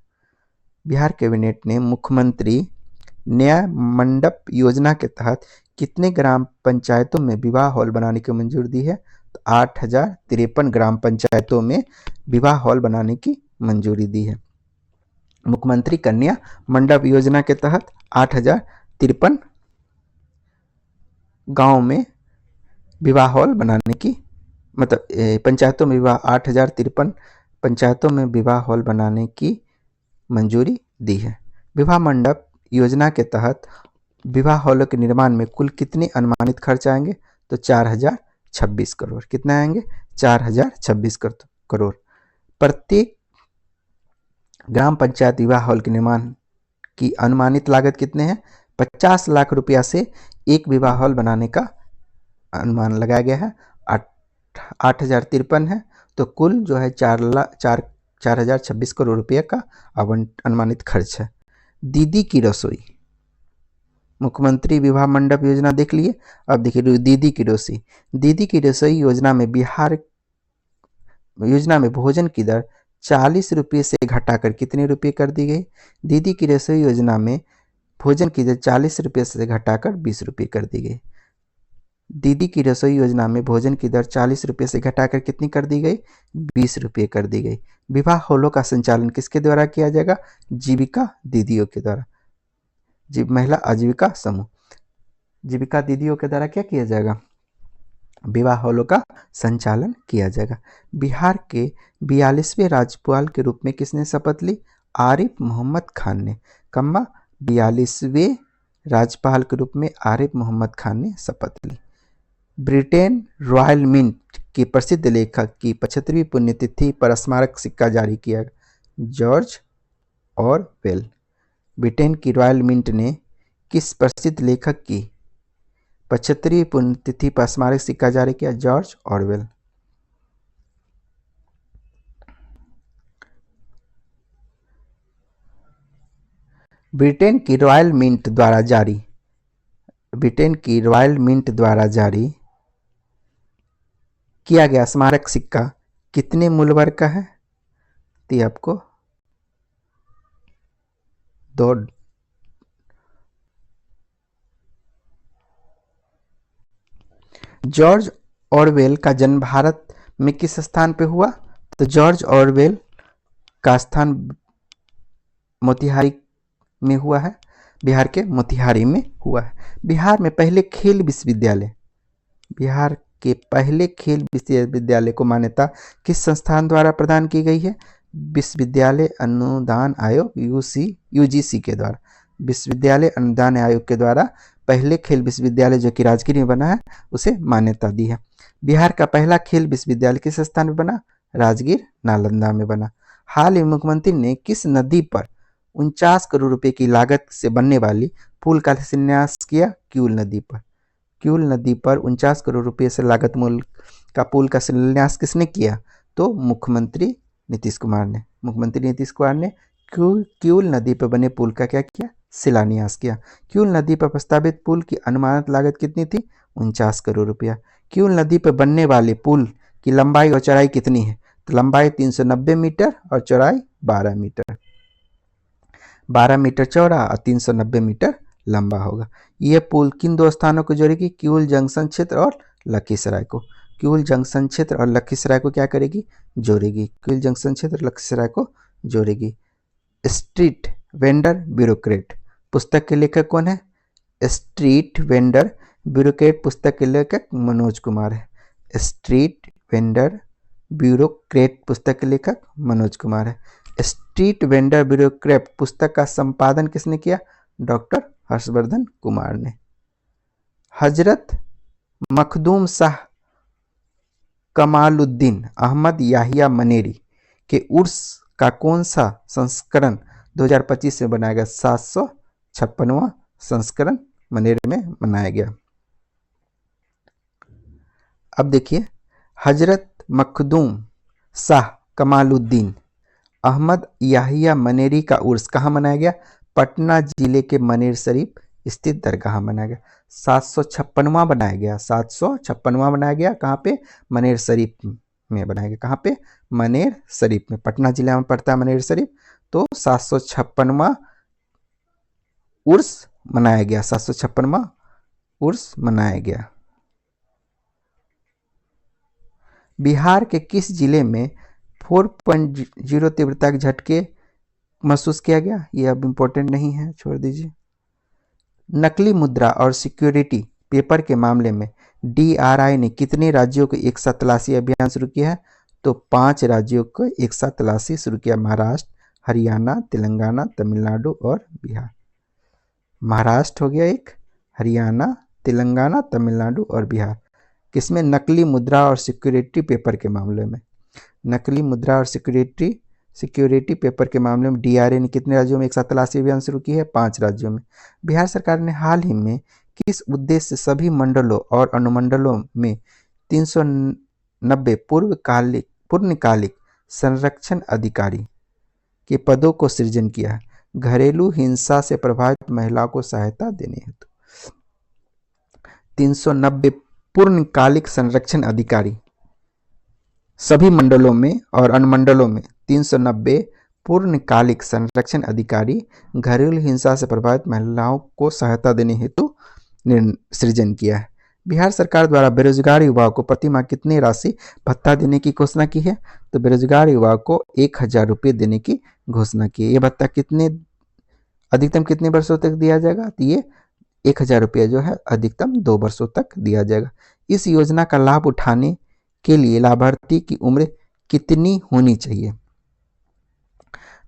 बिहार कैबिनेट ने मुख्यमंत्री न्याय मंडप योजना के तहत कितने ग्राम पंचायतों में विवाह हॉल बनाने की मंजूरी दी है? तो 8053 ग्राम पंचायतों में विवाह हॉल बनाने की मंजूरी दी है। मुख्यमंत्री कन्या मंडप योजना के तहत 8053 गांव में विवाह हॉल बनाने की, मतलब पंचायतों में विवाह 8053 पंचायतों में विवाह हॉल बनाने की मंजूरी दी है। विवाह मंडप योजना के तहत विवाह हॉलों के निर्माण में कुल कितने अनुमानित खर्च आएंगे? तो 4026 करोड़। कितना आएंगे? 4026 करोड़। प्रत्येक ग्राम पंचायत विवाह हॉल के निर्माण की अनुमानित लागत कितने हैं? 50 लाख रुपया से एक विवाह हॉल बनाने का अनुमान लगाया गया है। 8053 है, तो कुल जो है 4026 करोड़ रुपये का अनुमानित खर्च है। दीदी की रसोई, मुख्यमंत्री विवाह मंडप योजना देख लिए, अब देखिए दीदी की रसोई। दीदी की रसोई योजना में बिहार योजना में भोजन की दर 40 रुपये से घटाकर कितने रुपये कर दी गई? दीदी की रसोई योजना में भोजन की दर 40 रुपये से घटाकर 20 रुपये कर दी गई। दीदी की रसोई योजना में भोजन की दर 40 रुपये से घटाकर कितनी कर दी गई? 20 रुपये कर दी गई। विवाह हॉलों का संचालन किसके द्वारा किया जाएगा? जीविका दीदियों के द्वारा, महिला आजीविका समूह, जीविका दीदियों के द्वारा क्या किया जाएगा? विवाह हॉलों का संचालन किया जाएगा। बिहार के 42वें राज्यपाल के रूप में किसने शपथ ली? आरिफ मोहम्मद खान ने। कम्मा 42वें राज्यपाल के रूप में आरिफ मोहम्मद खान ने शपथ ली। ब्रिटेन रॉयल मिंट के प्रसिद्ध लेखक की 75वीं पुण्यतिथि पर स्मारक सिक्का जारी किया। George Orwell. ब्रिटेन की रॉयल मिंट ने किस प्रसिद्ध लेखक की 75वीं पुण्यतिथि पर स्मारक सिक्का जारी किया? George Orwell. ब्रिटेन की रॉयल मिंट द्वारा जारी किया गया स्मारक सिक्का कितने मूल्य वर्ग का है? तो आपको $2। जॉर्ज ऑरवेल का जन्म भारत में किस स्थान पे हुआ? तो जॉर्ज ऑरवेल का स्थान मोतिहारी में हुआ है, बिहार के मोतिहारी में हुआ है। बिहार के पहले खेल विश्वविद्यालय को मान्यता किस संस्थान द्वारा प्रदान की गई है? विश्वविद्यालय अनुदान आयोग यूजीसी के द्वारा। विश्वविद्यालय अनुदान आयोग के द्वारा पहले खेल विश्वविद्यालय जो कि राजगीर में बना है उसे मान्यता दी है। बिहार का पहला खेल विश्वविद्यालय किस स्थान में बना? राजगीर नालंदा में बना। हाल ही मुख्यमंत्री ने किस नदी पर 49 करोड़ रुपए की लागत से बनने वाली पुल का शिलान्यास किया? किऊल नदी पर। किऊल नदी पर 49 करोड़ रुपए से लागत मूल का पुल का शिलान्यास किसने किया? तो मुख्यमंत्री नीतीश कुमार ने। मुख्यमंत्री नीतीश कुमार ने किऊल नदी पर बने पुल का क्या किया? शिलान्यास किया। किऊल नदी पर प्रस्तावित पुल की अनुमानित लागत कितनी थी? 49 करोड़ रुपया। किऊल नदी पर बनने वाले पुल की लंबाई और चौड़ाई कितनी है? तो लंबाई 390 मीटर और चौड़ाई 12 मीटर। 12 मीटर चौड़ा और 390 मीटर लंबा होगा। यह पुल किन दो स्थानों को जोड़ेगी? किऊल जंक्शन क्षेत्र और लखीसराय को। किऊल जंक्शन क्षेत्र और लखीसराय को क्या करेगी? जोड़ेगी। किऊल जंक्शन क्षेत्र लखीसराय को जोड़ेगी। स्ट्रीट वेंडर ब्यूरोक्रेट पुस्तक के लेखक कौन है? स्ट्रीट वेंडर ब्यूरोक्रेट पुस्तक के लेखक मनोज कुमार है। स्ट्रीट वेंडर ब्यूरोक्रेट पुस्तक के लेखक मनोज कुमार है। स्ट्रीट वेंडर ब्यूरोक्रेट पुस्तक का संपादन किसने किया? डॉक्टर हर्षवर्धन कुमार ने। हजरत मखदूम शाह कमालुद्दीन अहमद याहिया मनेरी के उर्स का कौन सा संस्करण 2025 में बनाया गया? 756वां संस्करण मनेरी में मनाया गया। अब देखिए, हजरत मखदूम शाह कमालुद्दीन अहमद याहिया मनेरी का उर्स कहाँ मनाया गया? पटना जिले के मनेर शरीफ स्थित दरगाह मनाया गया। 756वां बनाया गया। 756वां बनाया गया। कहाँ पे? मनेर शरीफ में बनाया गया। कहाँ पे? मनेर शरीफ में। पटना जिला में पड़ता है मनेर शरीफ। तो 756वां उर्स मनाया गया। 756वां उर्स मनाया गया। बिहार के किस जिले में 4.0 तीव्रता के झटके महसूस किया गया? ये अब इम्पोर्टेंट नहीं है, छोड़ दीजिए। नकली मुद्रा और सिक्योरिटी पेपर के मामले में DRI ने कितने राज्यों को एक साथ तलाशी अभियान शुरू किया है? तो 5 राज्यों को एक साथ तलाशी शुरू किया। महाराष्ट्र, हरियाणा, तेलंगाना, तमिलनाडु और बिहार। महाराष्ट्र हो गया एक, हरियाणा, तेलंगाना, तमिलनाडु और बिहार। किसमें? नकली मुद्रा और सिक्योरिटी पेपर के मामले में। नकली मुद्रा और सिक्योरिटी पेपर के मामले में DRI ने कितने राज्यों में एक साथ तलाशी अभियान शुरू की है? 5 राज्यों में। बिहार सरकार ने हाल ही में किस उद्देश्य से सभी मंडलों और अनुमंडलों में 390 पूर्णकालिक संरक्षण अधिकारी के पदों को सृजन किया है? घरेलू हिंसा से प्रभावित महिलाओं को सहायता देने हेतु 390 पूर्णकालिक संरक्षण अधिकारी सभी मंडलों में और अनुमंडलों में 390 पूर्णकालिक संरक्षण अधिकारी घरेलू हिंसा से प्रभावित महिलाओं को सहायता देने हेतु सृजन किया है। बिहार सरकार द्वारा बेरोजगार युवाओं को प्रति माह कितनी राशि भत्ता देने की घोषणा की है? तो बेरोजगार युवाओं को 1000 रुपये देने की घोषणा की है। ये भत्ता अधिकतम कितने वर्षों तक दिया जाएगा? तो ये 1000 रुपये जो है अधिकतम 2 वर्षों तक दिया जाएगा। इस योजना का लाभ उठाने के लिए लाभार्थी की उम्र कितनी होनी चाहिए?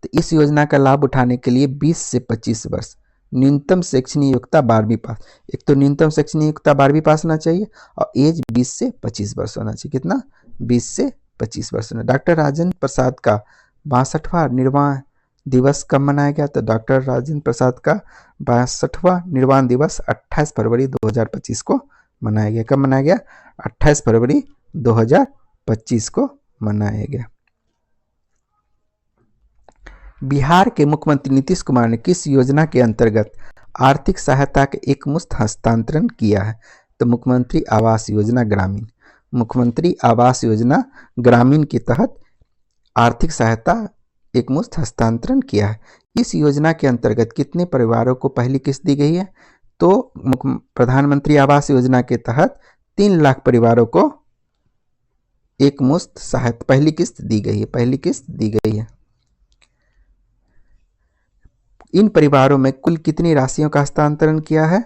तो इस योजना का लाभ उठाने के लिए 20 से 25 वर्ष, न्यूनतम शैक्षणिक योग्यता 12वीं पास। एक तो न्यूनतम शैक्षणिक योग्यता 12वीं पास होना चाहिए और एज 20 से 25 वर्ष होना चाहिए। कितना? 20 से 25 वर्ष होना। डॉक्टर राजेंद्र प्रसाद का 62वां निर्वाण दिवस कब मनाया गया? तो डॉक्टर राजेंद्र प्रसाद का 62वां निर्वाण दिवस 28 फरवरी 2025 को मनाया गया। कब मनाया गया? 28 फरवरी 2025 को मनाया गया। बिहार के मुख्यमंत्री नीतीश कुमार ने किस योजना के अंतर्गत आर्थिक सहायता के एकमुश्त हस्तांतरण किया है? तो मुख्यमंत्री आवास योजना ग्रामीण। मुख्यमंत्री आवास योजना ग्रामीण के तहत आर्थिक सहायता एकमुश्त हस्तांतरण किया है। इस योजना के अंतर्गत कितने परिवारों को पहली किस्त दी गई है? तो प्रधानमंत्री आवास योजना के तहत 3 लाख परिवारों को एकमुश्त सहायता पहली किस्त दी गई है। पहली किस्त दी गई है। इन परिवारों में कुल कितनी राशियों का हस्तांतरण किया है?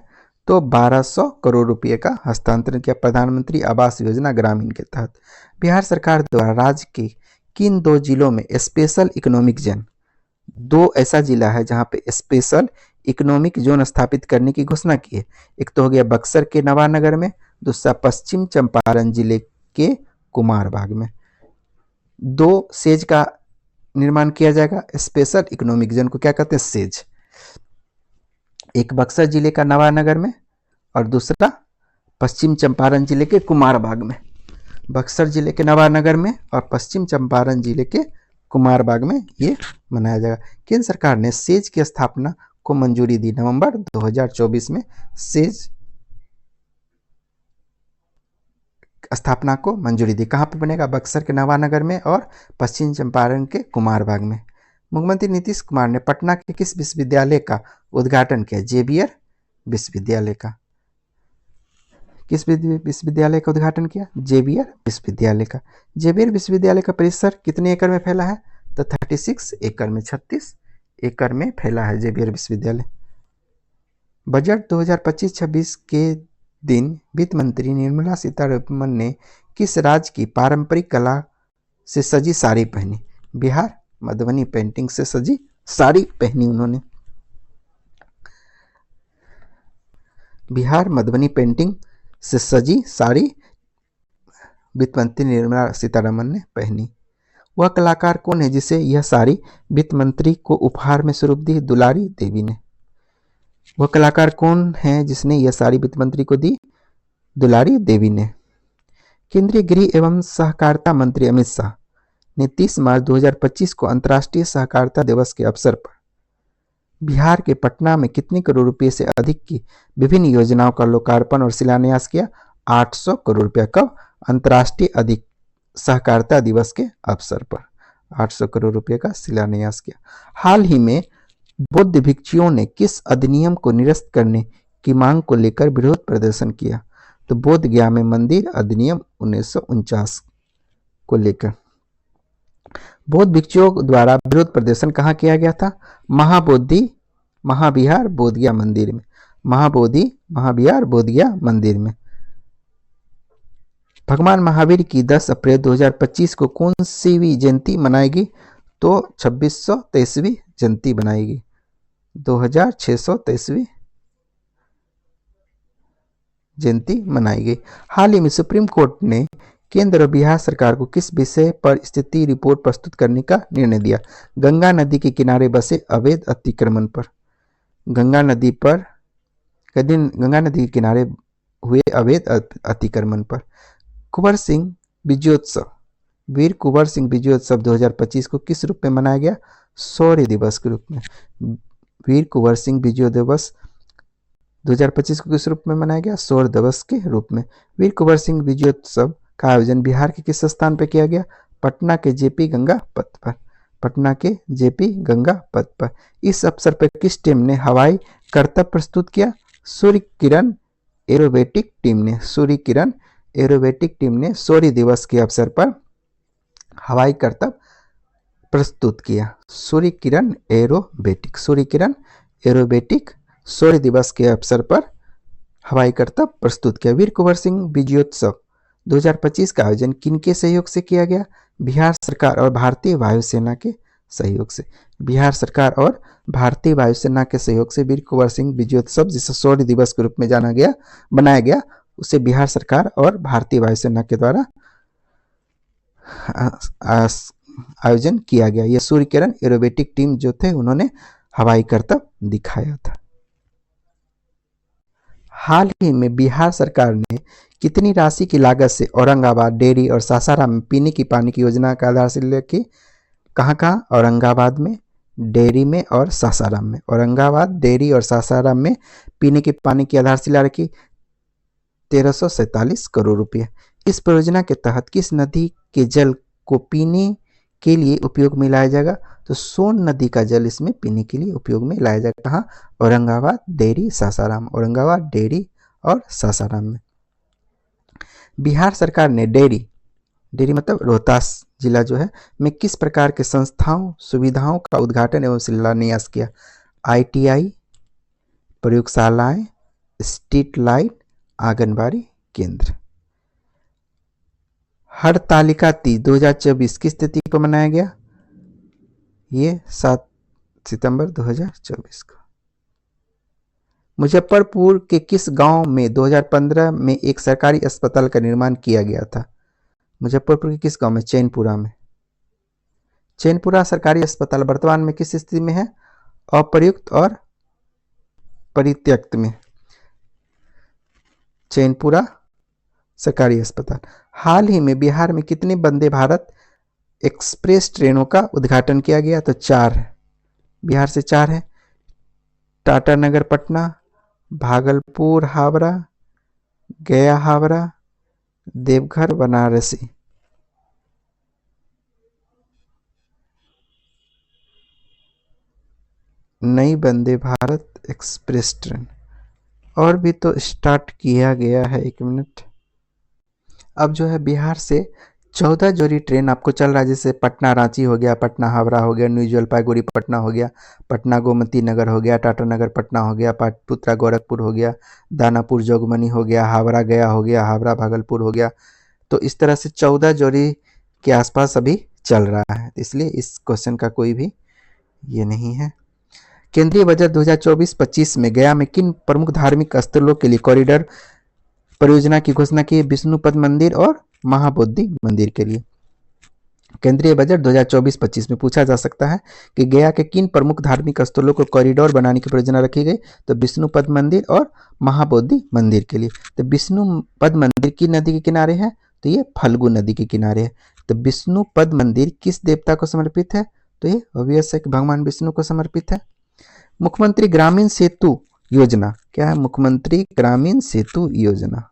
तो 1200 करोड़ रुपए का हस्तांतरण किया प्रधानमंत्री आवास योजना ग्रामीण के तहत। बिहार सरकार द्वारा राज्य के किन 2 जिलों में स्पेशल इकोनॉमिक जोन, 2 ऐसा जिला है जहां पे स्पेशल इकोनॉमिक जोन स्थापित करने की घोषणा की है। एक तो हो गया बक्सर के नवानगर में, दूसरा पश्चिम चंपारण जिले के कुमारबाग में। 2 सेज का निर्माण किया जाएगा, स्पेशल इकोनॉमिक जोन को क्या कहते हैं, सेज। एक बक्सर जिले का नवानगर में और दूसरा पश्चिम चंपारण जिले के कुमारबाग में। बक्सर जिले के नवानगर में और पश्चिम चंपारण जिले के कुमारबाग में ये मनाया जाएगा। केंद्र सरकार ने सेज की स्थापना को मंजूरी दी। नवंबर 2024 में सेज स्थापना को मंजूरी दी। कहाँ पे बनेगा, बक्सर के नवानगर में और पश्चिम चंपारण के कुमारबाग में। मुख्यमंत्री नीतीश कुमार ने पटना के किस विश्वविद्यालय का उद्घाटन किया, जेवियर विश्वविद्यालय का। किस विश्वविद्यालय का उद्घाटन किया, जेवियर विश्वविद्यालय का। जेवियर विश्वविद्यालय का परिसर कितने एकड़ में फैला है, तो 36 एकड़ में, 36 एकड़ में फैला है जेवियर विश्वविद्यालय। बजट 2025-26 के दिन वित्त मंत्री निर्मला सीतारमण ने किस राज्य की पारंपरिक कला से सजी साड़ी पहनी, बिहार। मधुबनी पेंटिंग से सजी साड़ी पहनी उन्होंने, बिहार मधुबनी पेंटिंग से सजी साड़ी वित्त मंत्री निर्मला सीतारमण ने पहनी। वह कलाकार कौन है जिसे यह साड़ी वित्त मंत्री को उपहार में स्वरूप दी, दुलारी देवी ने। वह कलाकार कौन है जिसने यह साड़ी वित्त मंत्री को दी, दुलारी देवी ने। केंद्रीय गृह एवं सहकारिता मंत्री अमित शाह ने 30 मार्च 2025 को अंतर्राष्ट्रीय सहकारिता दिवस के अवसर पर बिहार के पटना में कितने करोड़ रुपए से अधिक की विभिन्न योजनाओं का लोकार्पण और शिलान्यास किया, 800 करोड़ रुपया। कब, अंतर्राष्ट्रीय अधिक सहकारिता दिवस के अवसर पर 800 करोड़ रुपए का शिलान्यास किया। हाल ही में बौद्ध भिक्षुओं ने किस अधिनियम को निरस्त करने की मांग को लेकर विरोध प्रदर्शन किया, तो बोध गया में मंदिर अधिनियम 1949 को लेकर। बौद्ध भिक्षुओं द्वारा विरोध प्रदर्शन कहाँ किया गया था, महाबोधि महाविहार बोधगया मंदिर में, महाबोधि महाविहार बोधगया मंदिर में। भगवान महावीर की 10 अप्रैल 2025 को कौन सी जयंती मनाएगी, तो 2623वीं जयंती बनाएगी, 2623वीं जयंती मनाई गई। हाल ही में सुप्रीम कोर्ट ने केंद्र और बिहार सरकार को किस विषय पर स्थिति रिपोर्ट प्रस्तुत करने का निर्णय दिया, गंगा नदी के किनारे बसे अवैध अतिक्रमण पर। गंगा नदी के किनारे हुए अवैध अतिक्रमण पर। कुंवर सिंह विजयोत्सव, वीर कुंवर सिंह विजयोत्सव 2025 को किस रूप में मनाया गया, शौर्य दिवस के रूप में। वीर कुंवर सिंह विजय दिवस 2025 को किस रूप में मनाया गया, शौर्य दिवस के रूप में। वीर कुंवर सिंह विजयोत्सव का आयोजन बिहार के किस स्थान पर किया गया, पटना के जेपी गंगा पथ पर, पटना के जेपी गंगा पथ पर। इस अवसर पर किस टीम ने हवाई करतब प्रस्तुत किया, सूर्य किरण एरोबेटिक टीम ने। सूर्य किरण एरोबेटिक टीम ने शौर्य दिवस के अवसर पर हवाई करतब प्रस्तुत किया। सूर्य किरण एरोबेटिक शौर्य दिवस के अवसर पर हवाई करतब प्रस्तुत किया। वीर कुंवर सिंह विजयोत्सव 2025 का आयोजन किनके सहयोग से किया गया, बिहार सरकार और भारतीय वायुसेना के सहयोग से। बिहार सरकार और भारतीय वायुसेना के सहयोग से वीर कुंवर सिंह विजयोत्सव, जिसे शौर्य दिवस के रूप में बनाया गया, उसे बिहार सरकार और भारतीय वायुसेना के द्वारा आयोजन किया गया। यह सूर्य किरण एरोबेटिक टीम जो थे उन्होंने हवाई करतब दिखाया था। हाल ही में बिहार सरकार ने कितनी राशि की लागत से औरंगाबाद, डेहरी और सासाराम में पीने की पानी की योजना का आधारशिला रखी, कहाँ, औरंगाबाद में, डेहरी में और सासाराम में। औरंगाबाद, डेहरी और सासाराम में पीने के पानी की आधारशिला रखी, 1347 करोड़ रुपये। इस परियोजना के तहत किस नदी के जल को पीने के लिए उपयोग में लाया जाएगा, तो सोन नदी का जल इसमें पीने के लिए उपयोग में लाया जाएगा। कहाँ, औरंगाबाद, डेहरी, सासाराम। औरंगाबाद, डेहरी और सासाराम में। बिहार सरकार ने डेहरी मतलब रोहतास जिला जो है में किस प्रकार के संस्थाओं सुविधाओं का उद्घाटन एवं शिलान्यास किया, ITI, प्रयोगशालाएं, स्ट्रीट लाइट, आंगनबाड़ी केंद्र। हड़तालिका तीज 2024 किस तिथि को मनाया गया, ये 7 सितंबर 2024 को। मुजफ्फरपुर के किस गांव में 2015 में एक सरकारी अस्पताल का निर्माण किया गया था, मुजफ्फरपुर के किस गांव में? चैनपुरा में। चैनपुरा सरकारी अस्पताल वर्तमान में किस स्थिति में है? अप्रयुक्त और परित्यक्त में। चैनपुरा सरकारी अस्पताल। हाल ही में बिहार में कितने वंदे भारत एक्सप्रेस ट्रेनों का उद्घाटन किया गया? तो 4 है, बिहार से 4 है। टाटानगर पटना, भागलपुर हावड़ा, गया हावड़ा, देवघर बनारसी। नई वंदे भारत एक्सप्रेस ट्रेन और भी तो स्टार्ट किया गया है। 1 मिनट। अब जो है बिहार से 14 जोड़ी ट्रेन आपको चल रहा है, जैसे पटना रांची हो गया, पटना हावड़ा हो गया, न्यू जलपाईगुड़ी पटना हो गया, पटना गोमती नगर हो गया, टाटानगर पटना हो गया, पाटलिपुत्रा गोरखपुर हो गया, दानापुर जोगबनी हो गया, हावड़ा गया हो गया, हावड़ा भागलपुर हो गया। तो इस तरह से 14 जोड़ी के आसपास अभी चल रहा है, इसलिए इस क्वेश्चन का कोई भी ये नहीं है। केंद्रीय बजट 2024-25 में गया में किन प्रमुख धार्मिक स्थलों के लिए कॉरिडोर परियोजना की घोषणा की? विष्णुपद मंदिर और महाबोधि मंदिर के लिए। केंद्रीय बजट 2024-25 में पूछा जा सकता है कि गया के किन प्रमुख धार्मिक स्थलों को कॉरिडोर बनाने की परियोजना रखी गई? तो विष्णुपद मंदिर और महाबोधि मंदिर के लिए। तो विष्णुपद मंदिर किस नदी के किनारे है? तो ये फल्गु नदी के किनारे है। तो विष्णुपद मंदिर किस देवता को समर्पित है? तो ये ऑब्वियस है कि भगवान विष्णु को समर्पित है। मुख्यमंत्री ग्रामीण सेतु योजना क्या है? मुख्यमंत्री ग्रामीण सेतु योजना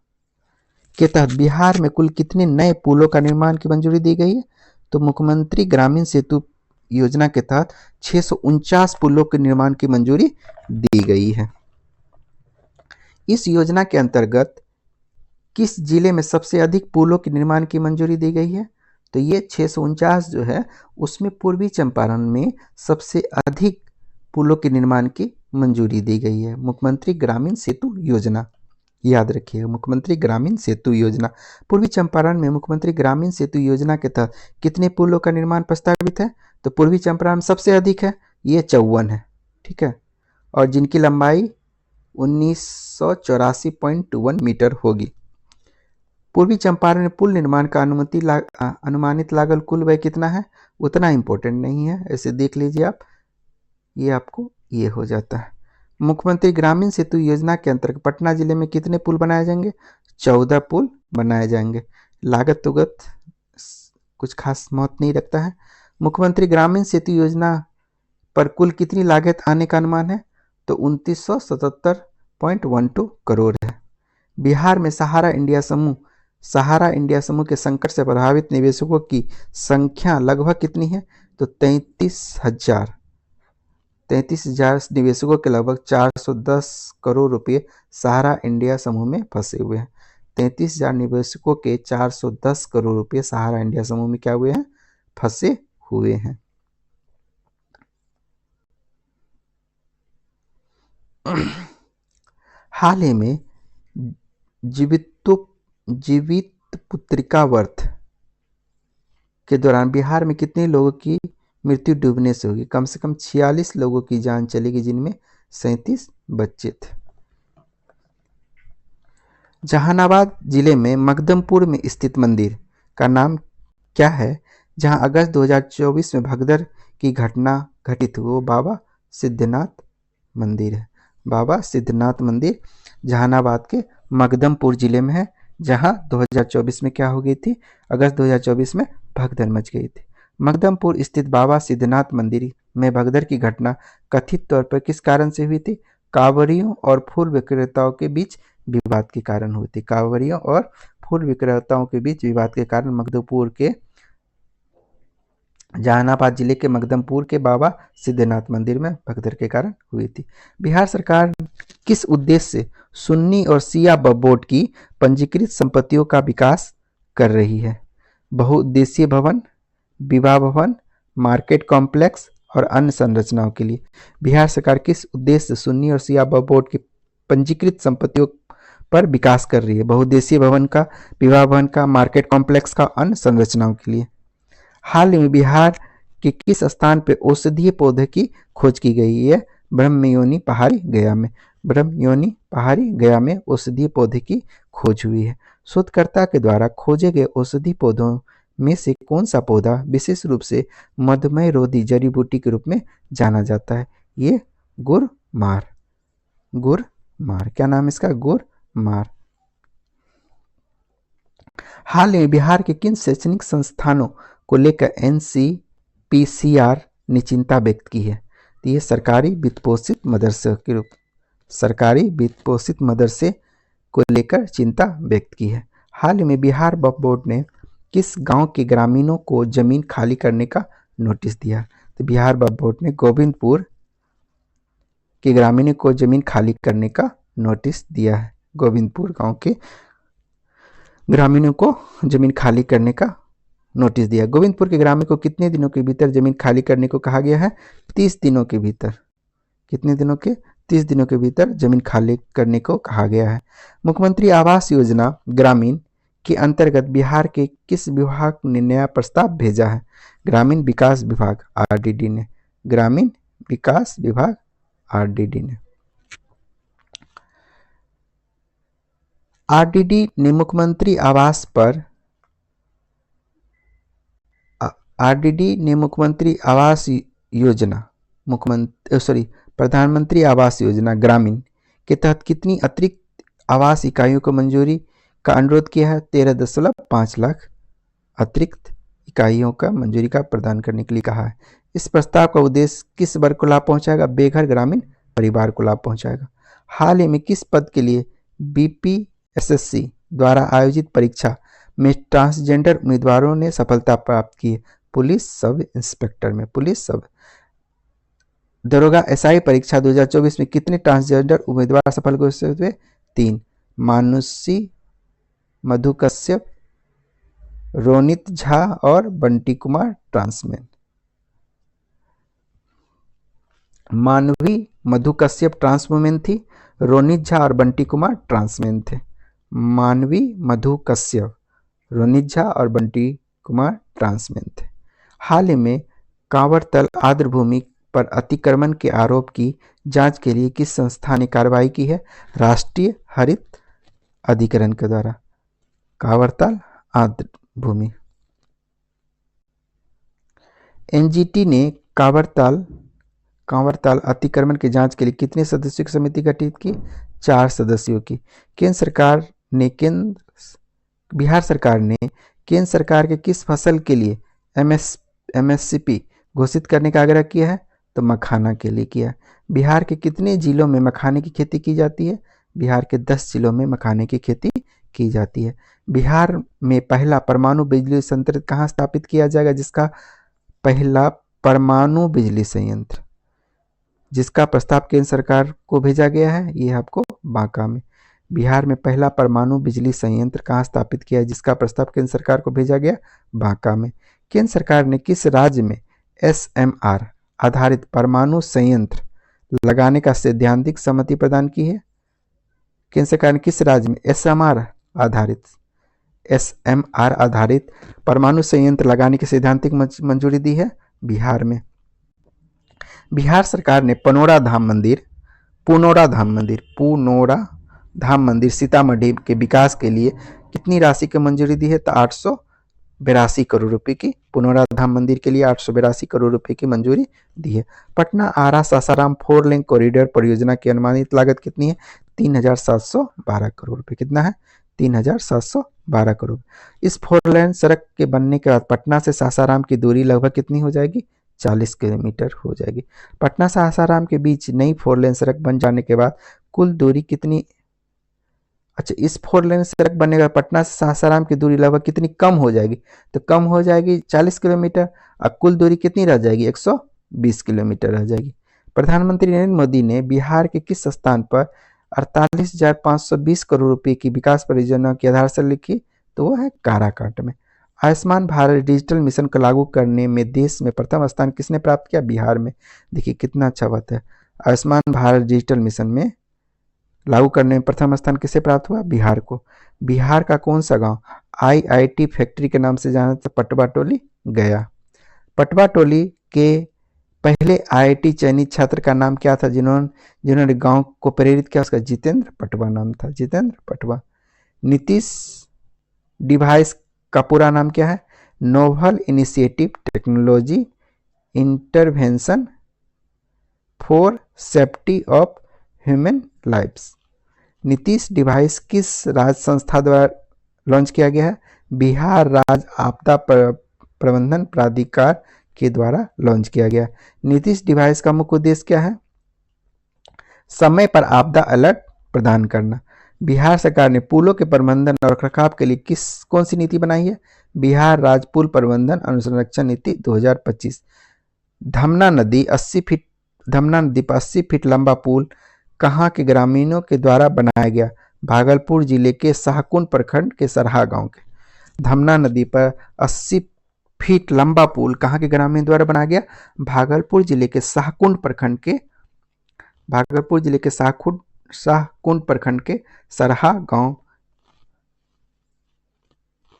के तहत बिहार में कुल कितने नए पुलों का निर्माण की मंजूरी दी गई है? तो मुख्यमंत्री ग्रामीण सेतु योजना के तहत 649 पुलों के निर्माण की मंजूरी दी गई है। इस योजना के अंतर्गत किस जिले में सबसे अधिक पुलों के निर्माण की मंजूरी दी गई है? तो ये 649 जो है उसमें पूर्वी चंपारण में सबसे अधिक पुलों के निर्माण की मंजूरी दी गई है। मुख्यमंत्री ग्रामीण सेतु योजना याद रखिएगा, मुख्यमंत्री ग्रामीण सेतु योजना। पूर्वी चंपारण में मुख्यमंत्री ग्रामीण सेतु योजना के तहत कितने पुलों का निर्माण प्रस्तावित है? तो पूर्वी चंपारण सबसे अधिक है, ये 54 है, ठीक है, और जिनकी लंबाई 1984.1 मीटर होगी। पूर्वी चंपारण में पुल निर्माण का अनुमानित लागत कुल व्यय कितना है? उतना इंपॉर्टेंट नहीं है, ऐसे देख लीजिए आप, ये आपको ये हो जाता है। मुख्यमंत्री ग्रामीण सेतु योजना के अंतर्गत पटना जिले में कितने पुल बनाए जाएंगे? 14 पुल बनाए जाएंगे। लागत तुगत कुछ खास महत्व नहीं रखता है। मुख्यमंत्री ग्रामीण सेतु योजना पर कुल कितनी लागत आने का अनुमान है? तो 2977.12 करोड़ है। बिहार में सहारा इंडिया समूह के संकट से प्रभावित निवेशकों की संख्या लगभग कितनी है? तो 33,000 निवेशकों के लगभग 410 करोड़ रुपए सहारा इंडिया समूह में फंसे हुए हैं। 33,000 निवेशकों के 410 करोड़ रुपए सहारा इंडिया समूह में क्या हुए हैं? फंसे हुए हैं। हाल ही में जीवित पुत्रिका व्रत के दौरान बिहार में कितने लोगों की मृत्यु डूबने से होगी? कम से कम 46 लोगों की जान चलेगी, जिनमें 37 बच्चे थे। जहानाबाद जिले में मखदमपुर में स्थित मंदिर का नाम क्या है, जहां अगस्त 2024 में भगदड़ की घटना घटित हुई? वो बाबा सिद्धनाथ मंदिर है। बाबा सिद्धनाथ मंदिर जहानाबाद के मखदमपुर जिले में है, जहां 2024 में क्या हो गई थी? अगस्त 2024 में भगदड़ मच गई थी। मखदमपुर स्थित बाबा सिद्धनाथ मंदिर में भगदड़ की घटना कथित तौर पर किस कारण से हुई थी? कांवरियों और फूल विक्रेताओं के बीच विवाद के कारण हुई थी। कांवरियों और फूल विक्रेताओं के बीच विवाद के कारण मखदमपुर के जहानाबाद जिले के मखदमपुर के बाबा सिद्धनाथ मंदिर में भगदड़ के कारण हुई थी। बिहार सरकार किस उद्देश्य से सुन्नी और शिया बोर्ड की पंजीकृत संपत्तियों का विकास कर रही है? बहुउद्देशीय भवन, विवाह भवन, मार्केट कॉम्प्लेक्स और अन्य संरचनाओं के लिए बिहार सरकार किस उद्देश्य से सुन्नी और शिया बोर्ड की पंजीकृत संपत्तियों पर विकास कर रही है? बहुउद्देशीय भवन का, विवाह भवन का, मार्केट कॉम्प्लेक्स का, अन्य संरचनाओं के लिए। हाल ही में बिहार के किस स्थान पर औषधीय पौधे की खोज की गई है? ब्रह्मयोनी पहाड़ी गया में। ब्रह्मयोनी पहाड़ी गया में औषधीय पौधे की खोज हुई है। शोधकर्ता के द्वारा खोजे गए औषधि पौधों में से कौन सा पौधा विशेष रूप से मधुमेह रोधी जड़ी बूटी के रूप में जाना जाता है? ये गुरमार। गुरमार, क्या नाम है इसका? गुरमार। हाल में बिहार के किन शैक्षणिक संस्थानों को लेकर एनसीपीसीआर ने चिंता व्यक्त की है? तो ये सरकारी वित्तपोषित मदरसे के रूप सरकारी वित्तपोषित मदरसे को लेकर चिंता व्यक्त की है। हाल में बिहार वक्फ बोर्ड ने किस गांव के ग्रामीणों को जमीन खाली करने का नोटिस दिया? तो बिहार वक्फ बोर्ड ने गोविंदपुर के ग्रामीणों को जमीन खाली करने का नोटिस दिया है। गोविंदपुर गांव के ग्रामीणों को जमीन खाली करने का नोटिस दिया। गोविंदपुर के ग्रामीण को कितने दिनों के भीतर जमीन खाली करने को कहा गया है? 30 दिनों के भीतर। कितने दिनों के? 30 दिनों के भीतर जमीन खाली करने को कहा गया है। मुख्यमंत्री आवास योजना ग्रामीण के अंतर्गत बिहार के किस विभाग ने नया प्रस्ताव भेजा है? ग्रामीण विकास विभाग आरडीडी ने। ग्रामीण विकास विभाग आरडीडी ने। आरडीडी ने मुख्यमंत्री आवास पर योजना प्रधानमंत्री आवास योजना ग्रामीण के तहत कितनी अतिरिक्त आवास इकाइयों को मंजूरी का अनुरोध किया है? 13.5 लाख अतिरिक्त इकाइयों का मंजूरी का प्रदान करने के लिए कहा है। इस प्रस्ताव का उद्देश्य किस वर्ग को लाभ पहुंचाएगा? बेघर ग्रामीण परिवार को लाभ पहुंचाएगा। हाल ही में किस पद के लिए बीपीएसएससी द्वारा आयोजित परीक्षा में ट्रांसजेंडर उम्मीदवारों ने सफलता प्राप्त की? पुलिस सब इंस्पेक्टर में। पुलिस सब दरोगा एसआई परीक्षा 2024 में कितने ट्रांसजेंडर उम्मीदवार सफल घोषित हुए? 3। मानुषी, मधु कश्यप, रोनित झा और बंटी कुमार ट्रांसमेन। मानवी मधु कश्यप ट्रांसवुमेन थी, रोनित झा और बंटी कुमार ट्रांसमेन थे। मानवी मधु कश्यप, रोनित झा और बंटी कुमार ट्रांसमेन थे। हाल ही में कांवरतल आर्द्रभूमि पर अतिक्रमण के आरोप की जांच के लिए किस संस्था ने कार्रवाई की है? राष्ट्रीय हरित अधिकरण के द्वारा। कांवरतल आर्द्रभूमि। एनजीटी ने कांवरताल अतिक्रमण की जांच के लिए कितने सदस्यों की समिति गठित की? 4 सदस्यों की। बिहार सरकार ने केंद्र सरकार के किस फसल के लिए एमएसपी घोषित करने का आग्रह किया है? तो मखाना के लिए किया। बिहार के कितने जिलों में मखाने की खेती की जाती है? बिहार के 10 जिलों में मखाने की खेती की जाती है। बिहार में पहला परमाणु बिजली संयंत्र कहाँ स्थापित किया जाएगा? जिसका पहला परमाणु बिजली संयंत्र जिसका प्रस्ताव केंद्र सरकार को भेजा गया है, ये आपको बांका में। बिहार में पहला परमाणु बिजली संयंत्र कहाँ स्थापित किया है? जिसका प्रस्ताव केंद्र सरकार को भेजा गया? बांका में। केंद्र सरकार ने किस राज्य में एसएमआर आधारित परमाणु संयंत्र लगाने का सैद्धांतिक सहमति प्रदान की है? केंद्र सरकार ने किस राज्य में एसएमआर आधारित परमाणु संयंत्र लगाने की सैद्धांतिक मंजूरी दी है? बिहार में। बिहार सरकार ने पुनौरा धाम मंदिर सीतामढ़ी के विकास के लिए कितनी राशि की मंजूरी दी है? तो 882 करोड़ रुपए की पुनौरा धाम मंदिर के लिए 882 करोड़ रुपए की मंजूरी दी है। पटना आरा सासाराम 4 लेन कॉरिडोर परियोजना की अनुमानित लागत कितनी है? 3712 करोड़ रुपए। कितना है? 3712 करोड़। इस 4 लेन सड़क के बनने के बाद पटना से सासाराम की दूरी लगभग कितनी हो जाएगी? 40 किलोमीटर हो जाएगी। पटना से सासाराम के बीच नई 4 लेन सड़क बन जाने के बाद कुल दूरी कितनी? अच्छा, इस 4 लेन सड़क बनने के बाद पटना से सासाराम की दूरी लगभग कितनी कम हो जाएगी? तो कम हो जाएगी 40 किलोमीटर और कुल दूरी कितनी रह जाएगी? 120 किलोमीटर रह जाएगी। प्रधानमंत्री नरेंद्र मोदी ने बिहार के किस स्थान पर 48,520 करोड़ रुपए की विकास परियोजना की आधारशिला लिखी? तो वो है काराकाट में। आयुष्मान भारत डिजिटल मिशन को लागू करने में देश में प्रथम स्थान किसने प्राप्त किया? बिहार में। देखिए कितना अच्छा बात है। आयुष्मान भारत डिजिटल मिशन में लागू करने में प्रथम स्थान किसे प्राप्त हुआ? बिहार को। बिहार का कौन सा गांव आईआईटी फैक्ट्री के नाम से जाना जाता? पटवा टोली गया। पटवा टोली के पहले आईआईटी चयनित छात्र का नाम क्या था जिन्होंने गांव को प्रेरित किया? उसका जितेंद्र पटवा नाम था। जितेंद्र पटवा। नीतीश डिवाइस का पूरा नाम क्या है? Novel initiative technology intervention for safety of human lifes. Nitish device किस राज्य संस्था द्वारा लॉन्च किया गया है? बिहार राज्य आपदा प्रबंधन प्राधिकार के द्वारा लॉन्च किया गया। नीतीश डिवाइस का मुख्य उद्देश्य क्या है? समय पर आपदा अलर्ट प्रदान करना। बिहार सरकार ने पुलों के प्रबंधन और रखरखाव के लिए कौन सी नीति बनाई है? बिहार राज्य पुल प्रबंधन अनुसंरक्षण नीति 2025। धमना नदी पर 80 फीट लंबा पुल कहाँ के ग्रामीणों के द्वारा बनाया गया? भागलपुर जिले के शाहकुंड प्रखंड के सरहा गांव के। धमना नदी पर 80 फीट लंबा पुल कहाँ के ग्रामीणों द्वारा बनाया गया? भागलपुर जिले के शाहकुंड प्रखंड के सरहा गांव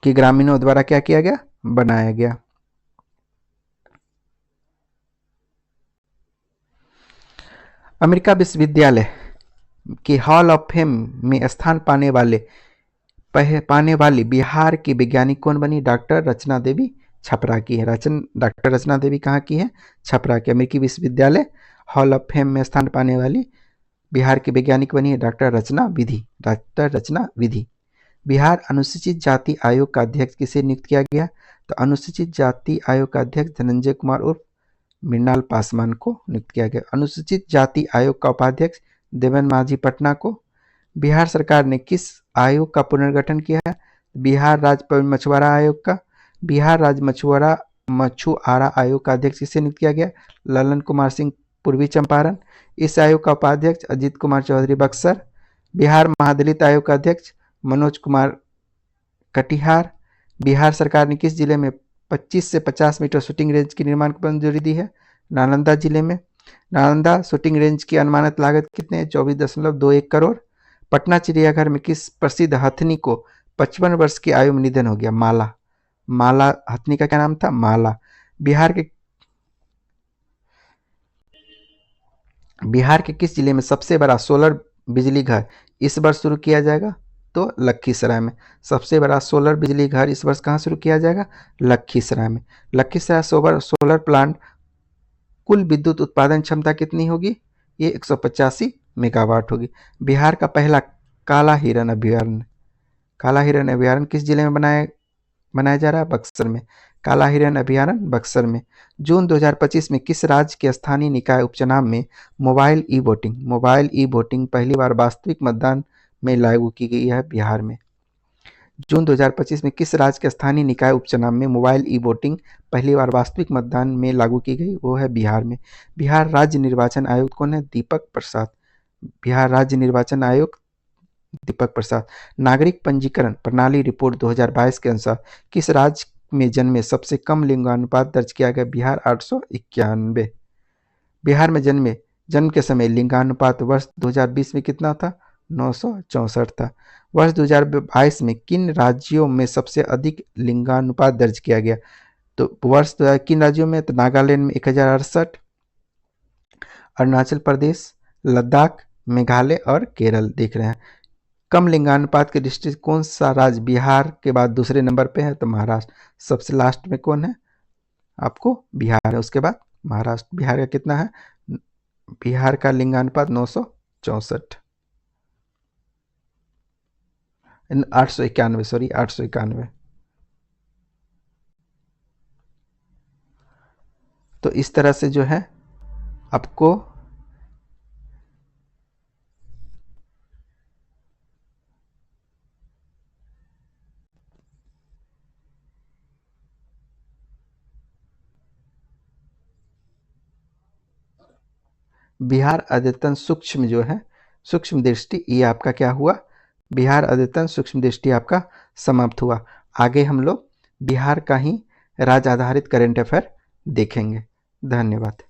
के ग्रामीणों द्वारा क्या किया गया? बनाया गया। अमेरिका विश्वविद्यालय के हॉल ऑफ फेम में स्थान पाने वाली बिहार की वैज्ञानिक कौन बनी? डॉक्टर रचना देवी छपरा की है। डॉक्टर रचना देवी कहाँ की है? छपरा की। अमेरिकी विश्वविद्यालय हॉल ऑफ फेम में स्थान पाने वाली बिहार की वैज्ञानिक बनी है डॉक्टर रचना विधि। बिहार अनुसूचित जाति आयोग का अध्यक्ष किसे नियुक्त किया गया? तो अनुसूचित जाति आयोग का अध्यक्ष धनंजय कुमार उर्फ मृणाल पासवान को नियुक्त किया गया। अनुसूचित जाति आयोग का उपाध्यक्ष देवन माझी पटना को। बिहार सरकार ने किस आयोग का पुनर्गठन किया है? बिहार राज्य मछुआरा आयोग का। बिहार राज्य मछुआरा आयोग का अध्यक्ष किसे नियुक्त किया गया? ललन कुमार सिंह पूर्वी चंपारण। इस आयोग का उपाध्यक्ष अजीत कुमार चौधरी बक्सर। बिहार महादलित आयोग का अध्यक्ष मनोज कुमार कटिहार। बिहार सरकार ने किस जिले में 25 से 50 मीटर शूटिंग रेंज के निर्माण को मंजूरी दी है? नालंदा जिले में। नालंदा शूटिंग रेंज की अनुमानित लागत कितने है? 24.21 करोड़। पटना चिड़ियाघर में किस प्रसिद्ध हथनी को 55 वर्ष की आयु में निधन हो गया? माला हथनी का क्या नाम था? माला। बिहार के किस जिले में सबसे बड़ा सोलर बिजली घर इस वर्ष शुरू किया जाएगा? तो लखीसराय में। सबसे बड़ा सोलर बिजली घर इस वर्ष कहाँ शुरू किया जाएगा? लखीसराय में। लखीसराय सोलर प्लांट कुल विद्युत उत्पादन क्षमता कितनी होगी? ये 185 मेगावाट होगी। बिहार का पहला काला हिरण अभयारण्य किस जिले में बनाया जा रहा है? बक्सर में। काला हिरण अभयारण्य बक्सर में। जून 2025 में किस राज्य के स्थानीय निकाय उपचुनाव में मोबाइल ई वोटिंग पहली बार वास्तविक मतदान में लागू की गई है? बिहार में। जून 2025 में किस राज्य के स्थानीय निकाय उपचुनाव में मोबाइल ई वोटिंग पहली बार वास्तविक मतदान में लागू की गई? वो है बिहार में। बिहार राज्य निर्वाचन आयुक्त कौन है? दीपक प्रसाद। बिहार राज्य निर्वाचन आयुक्त दीपक प्रसाद। नागरिक पंजीकरण प्रणाली रिपोर्ट 2022 के अनुसार किस राज्य में जन्मे सबसे कम लिंगानुपात दर्ज किया गया? बिहार 891। बिहार में जन्म के समय लिंगानुपात वर्ष 2020 में कितना था? 964 था। वर्ष 2022 में किन राज्यों में सबसे अधिक लिंगानुपात दर्ज किया गया? तो किन राज्यों में? तो नागालैंड में 1068, अरुणाचल प्रदेश, लद्दाख, मेघालय और केरल देख रहे हैं। कम लिंगानुपात के दृष्टि से कौन सा राज्य बिहार के बाद दूसरे नंबर पे है? तो महाराष्ट्र। सबसे लास्ट में कौन है? आपको बिहार है, उसके बाद महाराष्ट्र। बिहार का कितना है? बिहार का लिंगानुपात 964 891। तो इस तरह से जो है आपको बिहार अद्यतन सूक्ष्म दृष्टि, ये आपका क्या हुआ? बिहार अद्यतन सूक्ष्म दृष्टि आपका समाप्त हुआ। आगे हम लोग बिहार का ही राज्य आधारित करेंट अफेयर देखेंगे। धन्यवाद।